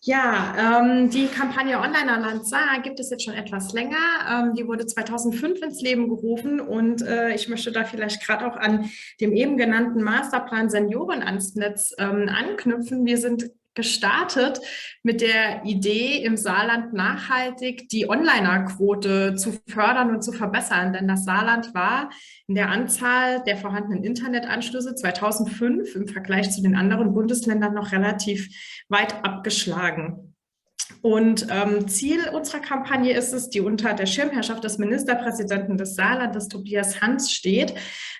Ja, die Kampagne Onlinerland Saar gibt es jetzt schon etwas länger. Die wurde 2005 ins Leben gerufen und ich möchte da vielleicht gerade auch an dem eben genannten Masterplan Senioren ans Netz anknüpfen. Wir sind gestartet mit der Idee, im Saarland nachhaltig die Onlinerquote zu fördern und zu verbessern, denn das Saarland war in der Anzahl der vorhandenen Internetanschlüsse 2005 im Vergleich zu den anderen Bundesländern noch relativ weit abgeschlagen. Und Ziel unserer Kampagne ist es, die unter der Schirmherrschaft des Ministerpräsidenten des Saarlandes, Tobias Hans, steht,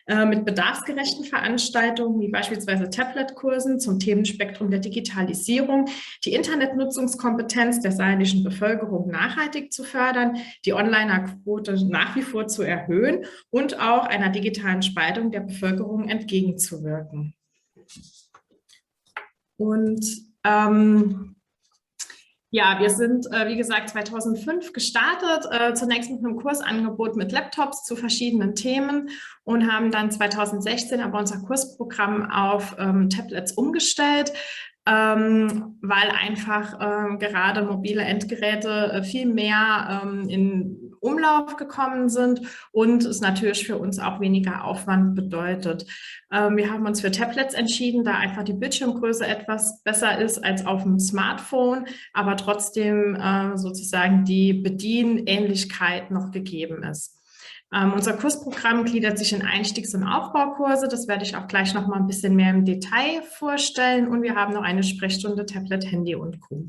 mit bedarfsgerechten Veranstaltungen wie beispielsweise Tablet-Kursen zum Themenspektrum der Digitalisierung, die Internetnutzungskompetenz der saarländischen Bevölkerung nachhaltig zu fördern, die Onlinerquote nach wie vor zu erhöhen und auch einer digitalen Spaltung der Bevölkerung entgegenzuwirken. Und ja, wir sind, wie gesagt, 2005 gestartet, zunächst mit einem Kursangebot mit Laptops zu verschiedenen Themen und haben dann 2016 aber unser Kursprogramm auf Tablets umgestellt, weil einfach gerade mobile Endgeräte viel mehr in Umlauf gekommen sind und es natürlich für uns auch weniger Aufwand bedeutet. Wir haben uns für Tablets entschieden, da einfach die Bildschirmgröße etwas besser ist als auf dem Smartphone, aber trotzdem sozusagen die Bedienähnlichkeit noch gegeben ist. Unser Kursprogramm gliedert sich in Einstiegs- und Aufbaukurse. Das werde ich auch gleich noch mal ein bisschen mehr im Detail vorstellen. Und wir haben noch eine Sprechstunde Tablet, Handy und Co.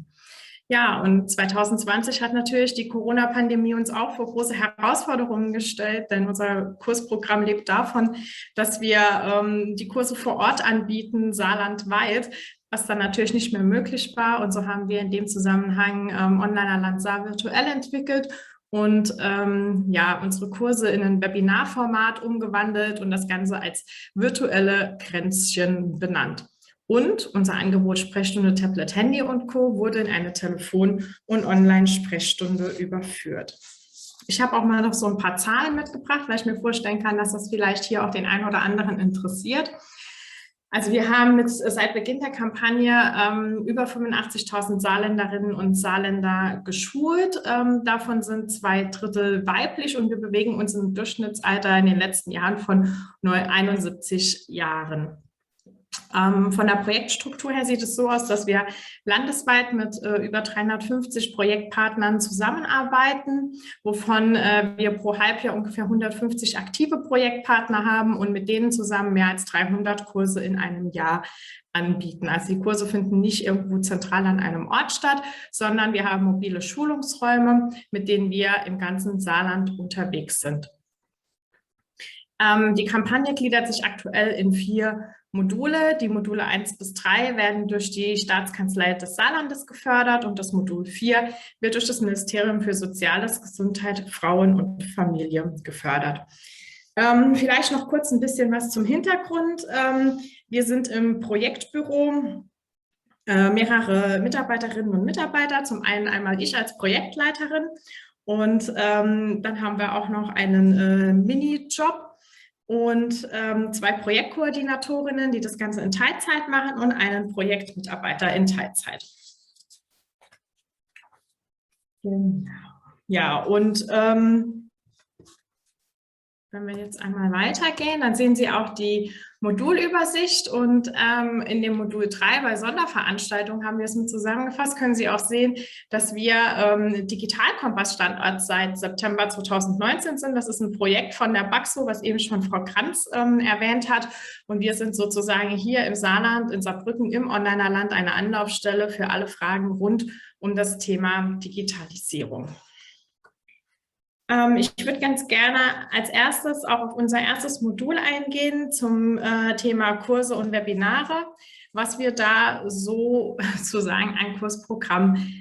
Ja, und 2020 hat natürlich die Corona-Pandemie uns auch vor große Herausforderungen gestellt, denn unser Kursprogramm lebt davon, dass wir die Kurse vor Ort anbieten, saarlandweit, was dann natürlich nicht mehr möglich war. Und so haben wir in dem Zusammenhang Onlinerland Saar virtuell entwickelt und ja, unsere Kurse in ein Webinarformat umgewandelt und das Ganze als virtuelle Kränzchen benannt. Und unser Angebot Sprechstunde, Tablet, Handy und Co. wurde in eine Telefon- und Online-Sprechstunde überführt. Ich habe auch mal noch so ein paar Zahlen mitgebracht, weil ich mir vorstellen kann, dass das vielleicht hier auch den einen oder anderen interessiert. Also wir haben seit Beginn der Kampagne über 85.000 Saarländerinnen und Saarländer geschult. Davon sind 2/3 weiblich und wir bewegen uns im Durchschnittsalter in den letzten Jahren von 71 Jahren. Von der Projektstruktur her sieht es so aus, dass wir landesweit mit über 350 Projektpartnern zusammenarbeiten, wovon wir pro Halbjahr ungefähr 150 aktive Projektpartner haben und mit denen zusammen mehr als 300 Kurse in einem Jahr anbieten. Also die Kurse finden nicht irgendwo zentral an einem Ort statt, sondern wir haben mobile Schulungsräume, mit denen wir im ganzen Saarland unterwegs sind. Die Kampagne gliedert sich aktuell in 4 Module. Die Module 1 bis 3 werden durch die Staatskanzlei des Saarlandes gefördert und das Modul 4 wird durch das Ministerium für Soziales, Gesundheit, Frauen und Familie gefördert. Vielleicht noch kurz ein bisschen was zum Hintergrund. Wir sind im Projektbüro mehrere Mitarbeiterinnen und Mitarbeiter. Zum einen einmal ich als Projektleiterin und dann haben wir auch noch einen Minijob und 2 Projektkoordinatorinnen, die das Ganze in Teilzeit machen und einen Projektmitarbeiter in Teilzeit. Genau. Ja, und wenn wir jetzt einmal weitergehen, dann sehen Sie auch die Modulübersicht und in dem Modul 3 bei Sonderveranstaltungen haben wir es mit zusammengefasst, können Sie auch sehen, dass wir Digitalkompass-Standort seit September 2019 sind. Das ist ein Projekt von der BAXO, was eben schon Frau Kranz erwähnt hat. Und wir sind sozusagen hier im Saarland, in Saarbrücken, im Onlinerland eine Anlaufstelle für alle Fragen rund um das Thema Digitalisierung. Ich würde ganz gerne als erstes auch auf unser erstes Modul eingehen zum Thema Kurse und Webinare, was wir da so sozusagen ein Kursprogramm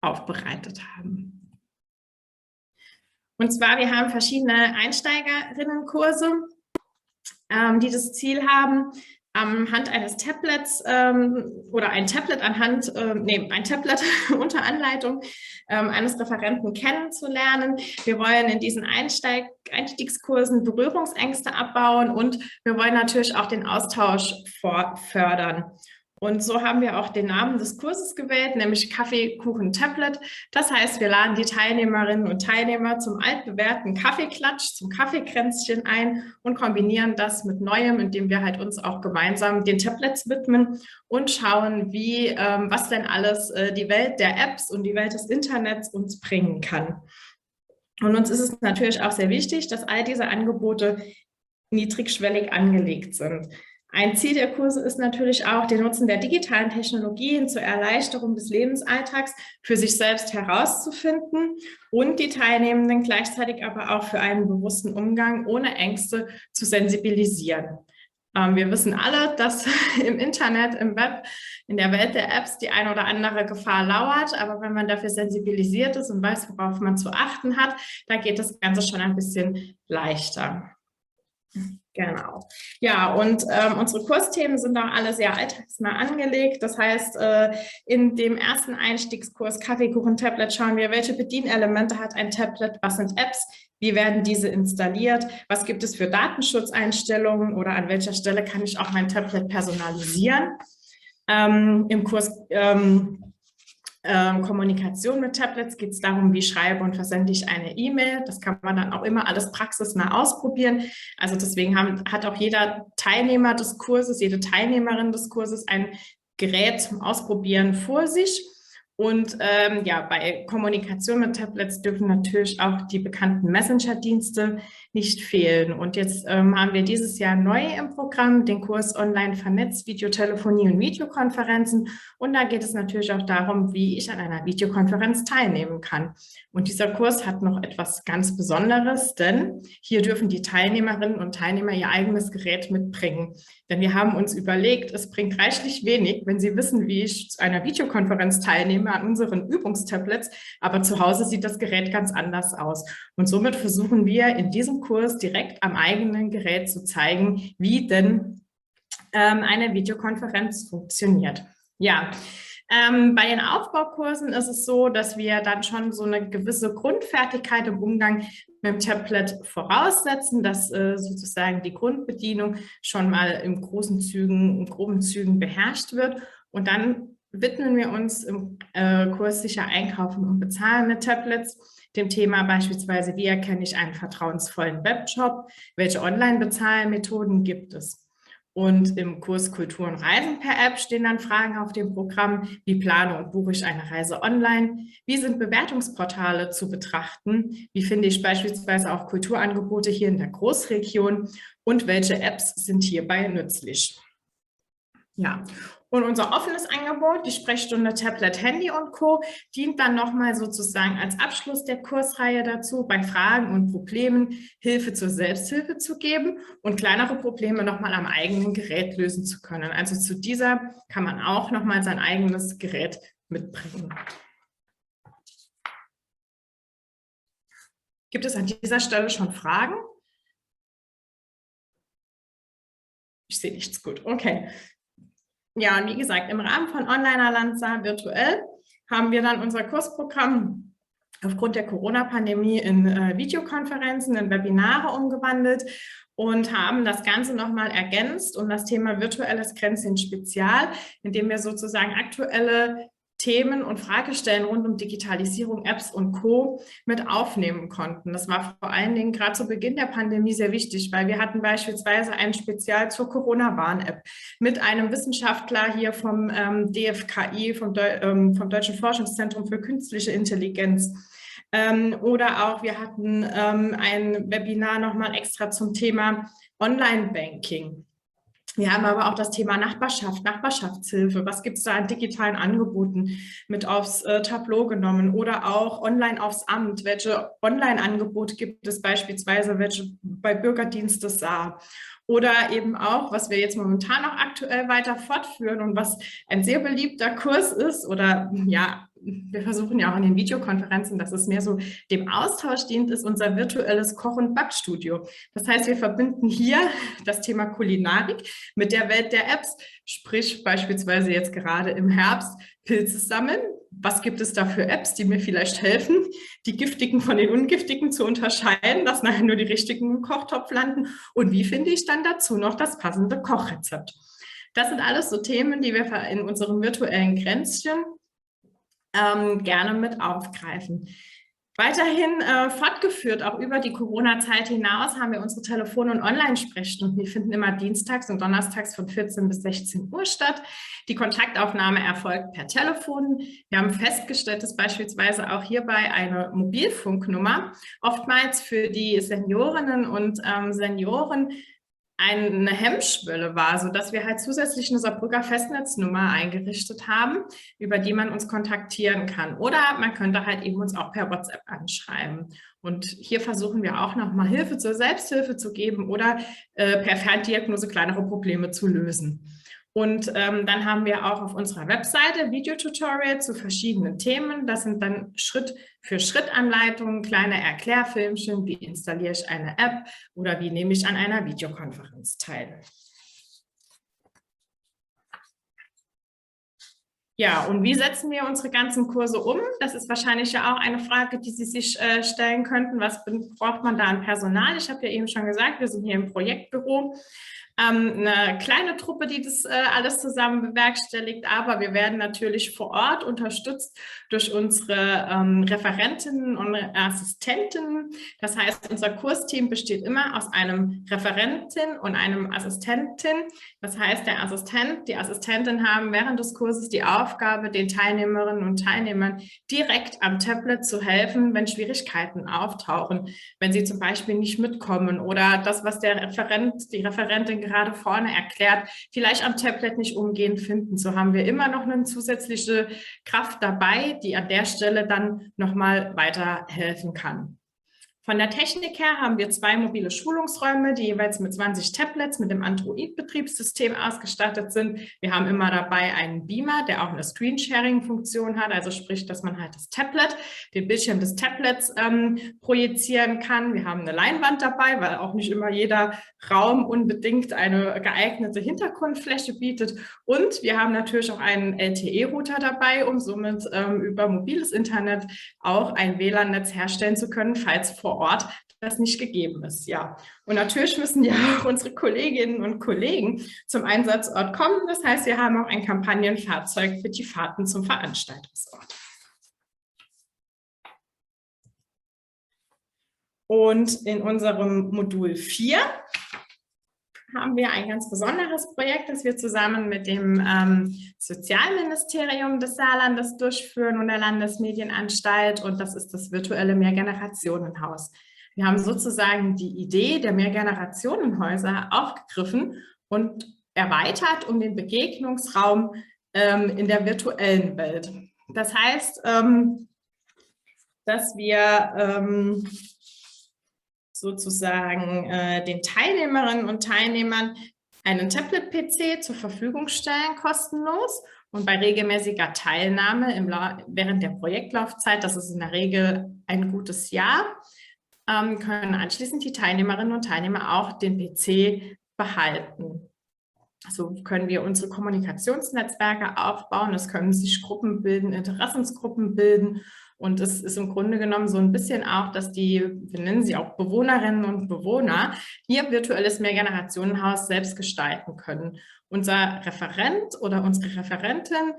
aufbereitet haben. Und zwar, wir haben verschiedene Einsteigerinnenkurse, die das Ziel haben, anhand eines Tablets oder ein Tablet ein Tablet unter Anleitung eines Referenten kennenzulernen. Wir wollen in diesen Einstiegskursen Berührungsängste abbauen und wir wollen natürlich auch den Austausch fördern. Und so haben wir auch den Namen des Kurses gewählt, nämlich Kaffee, Kuchen, Tablet. Das heißt, wir laden die Teilnehmerinnen und Teilnehmer zum altbewährten Kaffeeklatsch, zum Kaffeekränzchen ein und kombinieren das mit Neuem, indem wir halt uns auch gemeinsam den Tablets widmen und schauen, was denn alles die Welt der Apps und die Welt des Internets uns bringen kann. Und uns ist es natürlich auch sehr wichtig, dass all diese Angebote niedrigschwellig angelegt sind. Ein Ziel der Kurse ist natürlich auch, den Nutzen der digitalen Technologien zur Erleichterung des Lebensalltags für sich selbst herauszufinden und die Teilnehmenden gleichzeitig aber auch für einen bewussten Umgang ohne Ängste zu sensibilisieren. Wir wissen alle, dass im Internet, im Web, in der Welt der Apps die eine oder andere Gefahr lauert. Aber wenn man dafür sensibilisiert ist und weiß, worauf man zu achten hat, da geht das Ganze schon ein bisschen leichter. Genau. Ja, und unsere Kursthemen sind auch alle sehr alltagsnah angelegt. Das heißt, in dem ersten Einstiegskurs Kaffeekuchen Tablet schauen wir, welche Bedienelemente hat ein Tablet, was sind Apps, wie werden diese installiert, was gibt es für Datenschutzeinstellungen oder an welcher Stelle kann ich auch mein Tablet personalisieren. Im Kurs Kommunikation mit Tablets geht es darum, wie schreibe und versende ich eine E-Mail. Das kann man dann auch immer alles praxisnah ausprobieren. Also deswegen hat auch jeder Teilnehmer des Kurses, jede Teilnehmerin des Kurses ein Gerät zum Ausprobieren vor sich. Und ja, bei Kommunikation mit Tablets dürfen natürlich auch die bekannten Messenger-Dienste nicht fehlen. Und jetzt haben wir dieses Jahr neu im Programm den Kurs Online vernetzt, Videotelefonie und Videokonferenzen. Und da geht es natürlich auch darum, wie ich an einer Videokonferenz teilnehmen kann. Und dieser Kurs hat noch etwas ganz Besonderes, denn hier dürfen die Teilnehmerinnen und Teilnehmer ihr eigenes Gerät mitbringen. Denn wir haben uns überlegt, es bringt reichlich wenig, wenn Sie wissen, wie ich zu einer Videokonferenz teilnehme an unseren Übungstablets, aber zu Hause sieht das Gerät ganz anders aus. Und somit versuchen wir in diesem Kurs direkt am eigenen Gerät zu zeigen, wie denn eine Videokonferenz funktioniert. Ja. Bei den Aufbaukursen ist es so, dass wir dann schon so eine gewisse Grundfertigkeit im Umgang mit dem Tablet voraussetzen, dass sozusagen die Grundbedienung schon mal in groben Zügen beherrscht wird. Und dann widmen wir uns im Kurs sicher Einkaufen und Bezahlen mit Tablets, dem Thema beispielsweise, wie erkenne ich einen vertrauensvollen Webshop, welche Online-Bezahlmethoden gibt es. Und im Kurs Kultur und Reisen per App stehen dann Fragen auf dem Programm, wie plane und buche ich eine Reise online, wie sind Bewertungsportale zu betrachten, wie finde ich beispielsweise auch Kulturangebote hier in der Großregion und welche Apps sind hierbei nützlich. Ja. Und unser offenes Angebot, die Sprechstunde Tablet, Handy und Co., dient dann nochmal sozusagen als Abschluss der Kursreihe dazu, bei Fragen und Problemen Hilfe zur Selbsthilfe zu geben und kleinere Probleme nochmal am eigenen Gerät lösen zu können. Also zu dieser kann man auch nochmal sein eigenes Gerät mitbringen. Gibt es an dieser Stelle schon Fragen? Ich sehe nichts gut. Okay. Ja, und wie gesagt, im Rahmen von Online-Alanza virtuell haben wir dann unser Kursprogramm aufgrund der Corona-Pandemie in Videokonferenzen, in Webinare umgewandelt und haben das Ganze nochmal ergänzt um das Thema virtuelles Kränzchen Spezial, indem wir sozusagen aktuelle Themen und Fragestellen rund um Digitalisierung, Apps und Co. mit aufnehmen konnten. Das war vor allen Dingen gerade zu Beginn der Pandemie sehr wichtig, weil wir hatten beispielsweise ein Spezial zur Corona-Warn-App mit einem Wissenschaftler hier vom DFKI, vom Deutschen Forschungszentrum für Künstliche Intelligenz. Oder auch wir hatten ein Webinar nochmal extra zum Thema Online-Banking. Wir haben aber auch das Thema Nachbarschaft, Nachbarschaftshilfe. Was gibt es da an digitalen Angeboten mit aufs Tableau genommen oder auch online aufs Amt? Welche Online-Angebote gibt es beispielsweise, welche bei Bürgerdienst des Saar? Oder eben auch, was wir jetzt momentan auch aktuell weiter fortführen und was ein sehr beliebter Kurs ist oder ja, wir versuchen ja auch in den Videokonferenzen, dass es mehr so dem Austausch dient, ist unser virtuelles Koch- und Backstudio. Das heißt, wir verbinden hier das Thema Kulinarik mit der Welt der Apps, sprich beispielsweise jetzt gerade im Herbst Pilze sammeln. Was gibt es da für Apps, die mir vielleicht helfen, die Giftigen von den Ungiftigen zu unterscheiden, dass nachher nur die richtigen im Kochtopf landen? Und wie finde ich dann dazu noch das passende Kochrezept? Das sind alles so Themen, die wir in unserem virtuellen Kränzchen gerne mit aufgreifen. Weiterhin fortgeführt, auch über die Corona-Zeit hinaus, haben wir unsere Telefon- und Online-Sprechstunden. Die finden immer dienstags und donnerstags von 14 bis 16 Uhr statt. Die Kontaktaufnahme erfolgt per Telefon. Wir haben festgestellt, dass beispielsweise auch hierbei eine Mobilfunknummer oftmals für die Seniorinnen und Senioren eine Hemmschwelle war, sodass wir halt zusätzlich eine Saarbrücker Festnetznummer eingerichtet haben, über die man uns kontaktieren kann. Oder man könnte halt eben uns auch per WhatsApp anschreiben. Und hier versuchen wir auch nochmal Hilfe zur Selbsthilfe zu geben oder per Ferndiagnose kleinere Probleme zu lösen. Und dann haben wir auch auf unserer Webseite Videotutorial zu verschiedenen Themen. Das sind dann Schritt-für-Schritt-Anleitungen, kleine Erklärfilmchen, wie installiere ich eine App oder wie nehme ich an einer Videokonferenz teil. Ja, und wie setzen wir unsere ganzen Kurse um? Das ist wahrscheinlich ja auch eine Frage, die Sie sich stellen könnten. Was braucht man da an Personal? Ich habe ja eben schon gesagt, wir sind hier im Projektbüro. Eine kleine Truppe, die das alles zusammen bewerkstelligt, aber wir werden natürlich vor Ort unterstützt durch unsere Referentinnen und Assistenten. Das heißt, unser Kursteam besteht immer aus einem Referentin und einem Assistentin. Das heißt, der Assistent, die Assistentin haben während des Kurses die Aufgabe, den Teilnehmerinnen und Teilnehmern direkt am Tablet zu helfen, wenn Schwierigkeiten auftauchen, wenn sie zum Beispiel nicht mitkommen oder das, was der Referent, die Referentin gerade vorne erklärt, vielleicht am Tablet nicht umgehend finden. So haben wir immer noch eine zusätzliche Kraft dabei, die an der Stelle dann nochmal weiterhelfen kann. Von der Technik her haben wir 2 mobile Schulungsräume, die jeweils mit 20 Tablets mit dem Android-Betriebssystem ausgestattet sind. Wir haben immer dabei einen Beamer, der auch eine Screensharing-Funktion hat, also sprich, dass man halt das Tablet, den Bildschirm des Tablets projizieren kann. Wir haben eine Leinwand dabei, weil auch nicht immer jeder Raum unbedingt eine geeignete Hintergrundfläche bietet. Und wir haben natürlich auch einen LTE-Router dabei, um somit über mobiles Internet auch ein WLAN-Netz herstellen zu können, falls vor Ort das nicht gegeben ist. Ja. Und natürlich müssen ja auch unsere Kolleginnen und Kollegen zum Einsatzort kommen. Das heißt, wir haben auch ein Kampagnenfahrzeug für die Fahrten zum Veranstaltungsort. Und in unserem Modul 4 haben wir ein ganz besonderes Projekt, das wir zusammen mit dem Sozialministerium des Saarlandes durchführen und der Landesmedienanstalt, und das ist das virtuelle Mehrgenerationenhaus. Wir haben sozusagen die Idee der Mehrgenerationenhäuser aufgegriffen und erweitert um den Begegnungsraum in der virtuellen Welt. Das heißt, dass wir sozusagen den Teilnehmerinnen und Teilnehmern einen Tablet-PC zur Verfügung stellen, kostenlos. Und bei regelmäßiger Teilnahme während der Projektlaufzeit, das ist in der Regel ein gutes Jahr, können anschließend die Teilnehmerinnen und Teilnehmer auch den PC behalten. So können wir unsere Kommunikationsnetzwerke aufbauen, es können sich Gruppen bilden, Interessensgruppen bilden. Und es ist im Grunde genommen so ein bisschen auch, dass wir nennen sie auch Bewohnerinnen und Bewohner, ihr virtuelles Mehrgenerationenhaus selbst gestalten können. Unser Referent oder unsere Referentin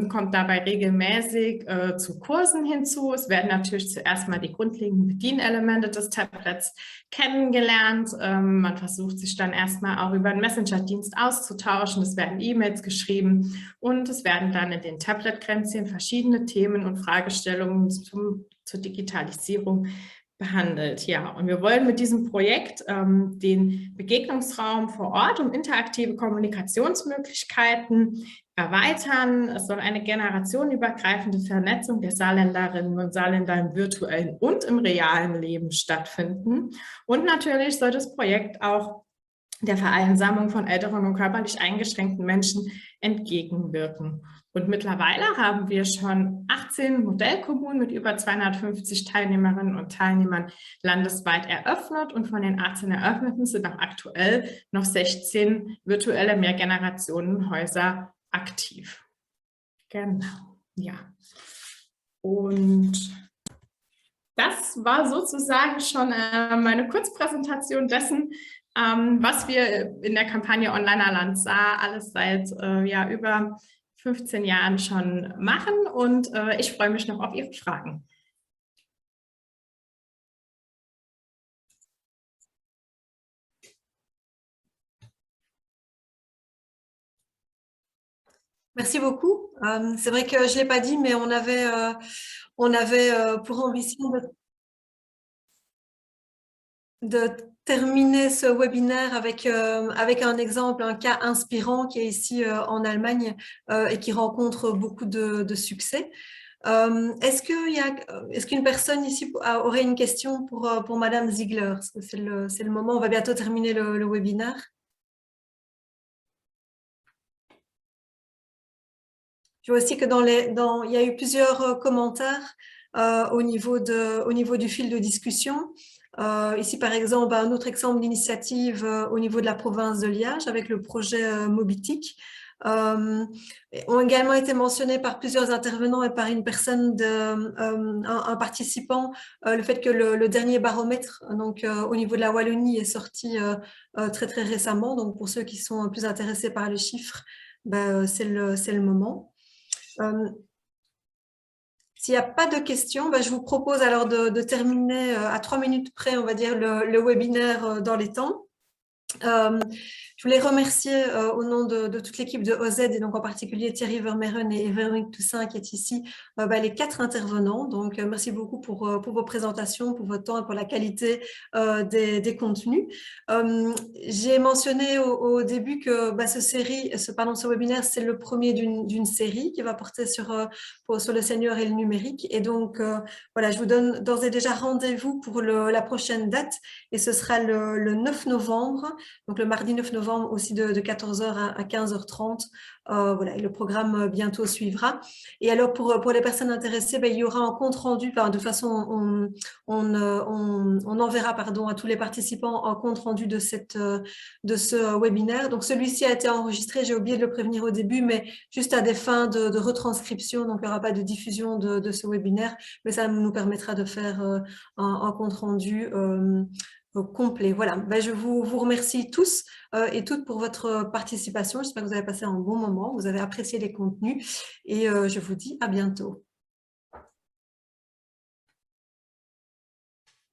kommt dabei regelmäßig zu Kursen hinzu. Es werden natürlich zuerst mal die grundlegenden Bedienelemente des Tablets kennengelernt. Man versucht sich dann erstmal auch über einen Messenger-Dienst auszutauschen. Es werden E-Mails geschrieben und es werden dann in den Tablet-Kränzchen verschiedene Themen und Fragestellungen zur Digitalisierung behandelt. Ja, und wir wollen mit diesem Projekt den Begegnungsraum vor Ort um interaktive Kommunikationsmöglichkeiten erweitern. Es soll eine generationenübergreifende Vernetzung der Saarländerinnen und Saarländer im virtuellen und im realen Leben stattfinden. Und natürlich soll das Projekt auch der Vereinsamung von älteren und körperlich eingeschränkten Menschen entgegenwirken. Und mittlerweile haben wir schon 18 Modellkommunen mit über 250 Teilnehmerinnen und Teilnehmern landesweit eröffnet. Und von den 18 Eröffneten sind auch aktuell noch 16 virtuelle Mehrgenerationenhäuser aktiv. Genau, ja. Und das war sozusagen schon meine Kurzpräsentation dessen, was wir in der Kampagne Onliner Land Saar alles seit über 15 Jahren schon machen, und ich freue mich noch auf Ihre Fragen. Merci beaucoup. C'est vrai que je ne l'ai pas dit, mais on avait pour ambition de... de terminer ce webinaire avec un exemple, un cas inspirant qui est ici en Allemagne et qui rencontre beaucoup de succès. Est-ce qu'une personne ici aurait une question pour Madame Ziegler? C'est le moment, on va bientôt terminer le webinaire. Je vois aussi que il y a eu plusieurs commentaires au niveau du fil de discussion. Ici, par exemple, un autre exemple d'initiative au niveau de la province de Liège avec le projet Mobitic. Ont également été mentionnés par plusieurs intervenants et par une personne, un participant, le fait que le dernier baromètre donc, au niveau de la Wallonie est sorti très très récemment. Donc pour ceux qui sont plus intéressés par les chiffres, ben, c'est le moment. S'il n'y a pas de questions, ben, je vous propose alors de terminer à 3 minutes près, on va dire, le webinaire dans les temps. Je voulais remercier au nom de toute l'équipe de OZ et donc en particulier Thierry Vermeuren et Véronique Toussaint qui est ici, les 4 intervenants. Donc merci beaucoup pour vos présentations, pour votre temps et pour la qualité des contenus. J'ai mentionné au début que ce webinaire, c'est le premier d'une série qui va porter sur le senior et le numérique. Et donc voilà, je vous donne d'ores et déjà rendez-vous pour la prochaine date et ce sera le 9 novembre. Donc le mardi 9 novembre aussi de 14h à 15h30. Voilà, et le programme bientôt suivra. Et alors pour les personnes intéressées, il y aura un compte rendu. De toute façon, on enverra à tous les participants un compte rendu de ce webinaire. Donc celui-ci a été enregistré, j'ai oublié de le prévenir au début, mais juste à des fins de retranscription. Donc il n'y aura pas de diffusion de ce webinaire, mais ça nous permettra de faire un compte rendu complet. Voilà, je vous remercie tous et toutes pour votre participation. J'espère que vous avez passé un bon moment, vous avez apprécié les contenus et je vous dis à bientôt.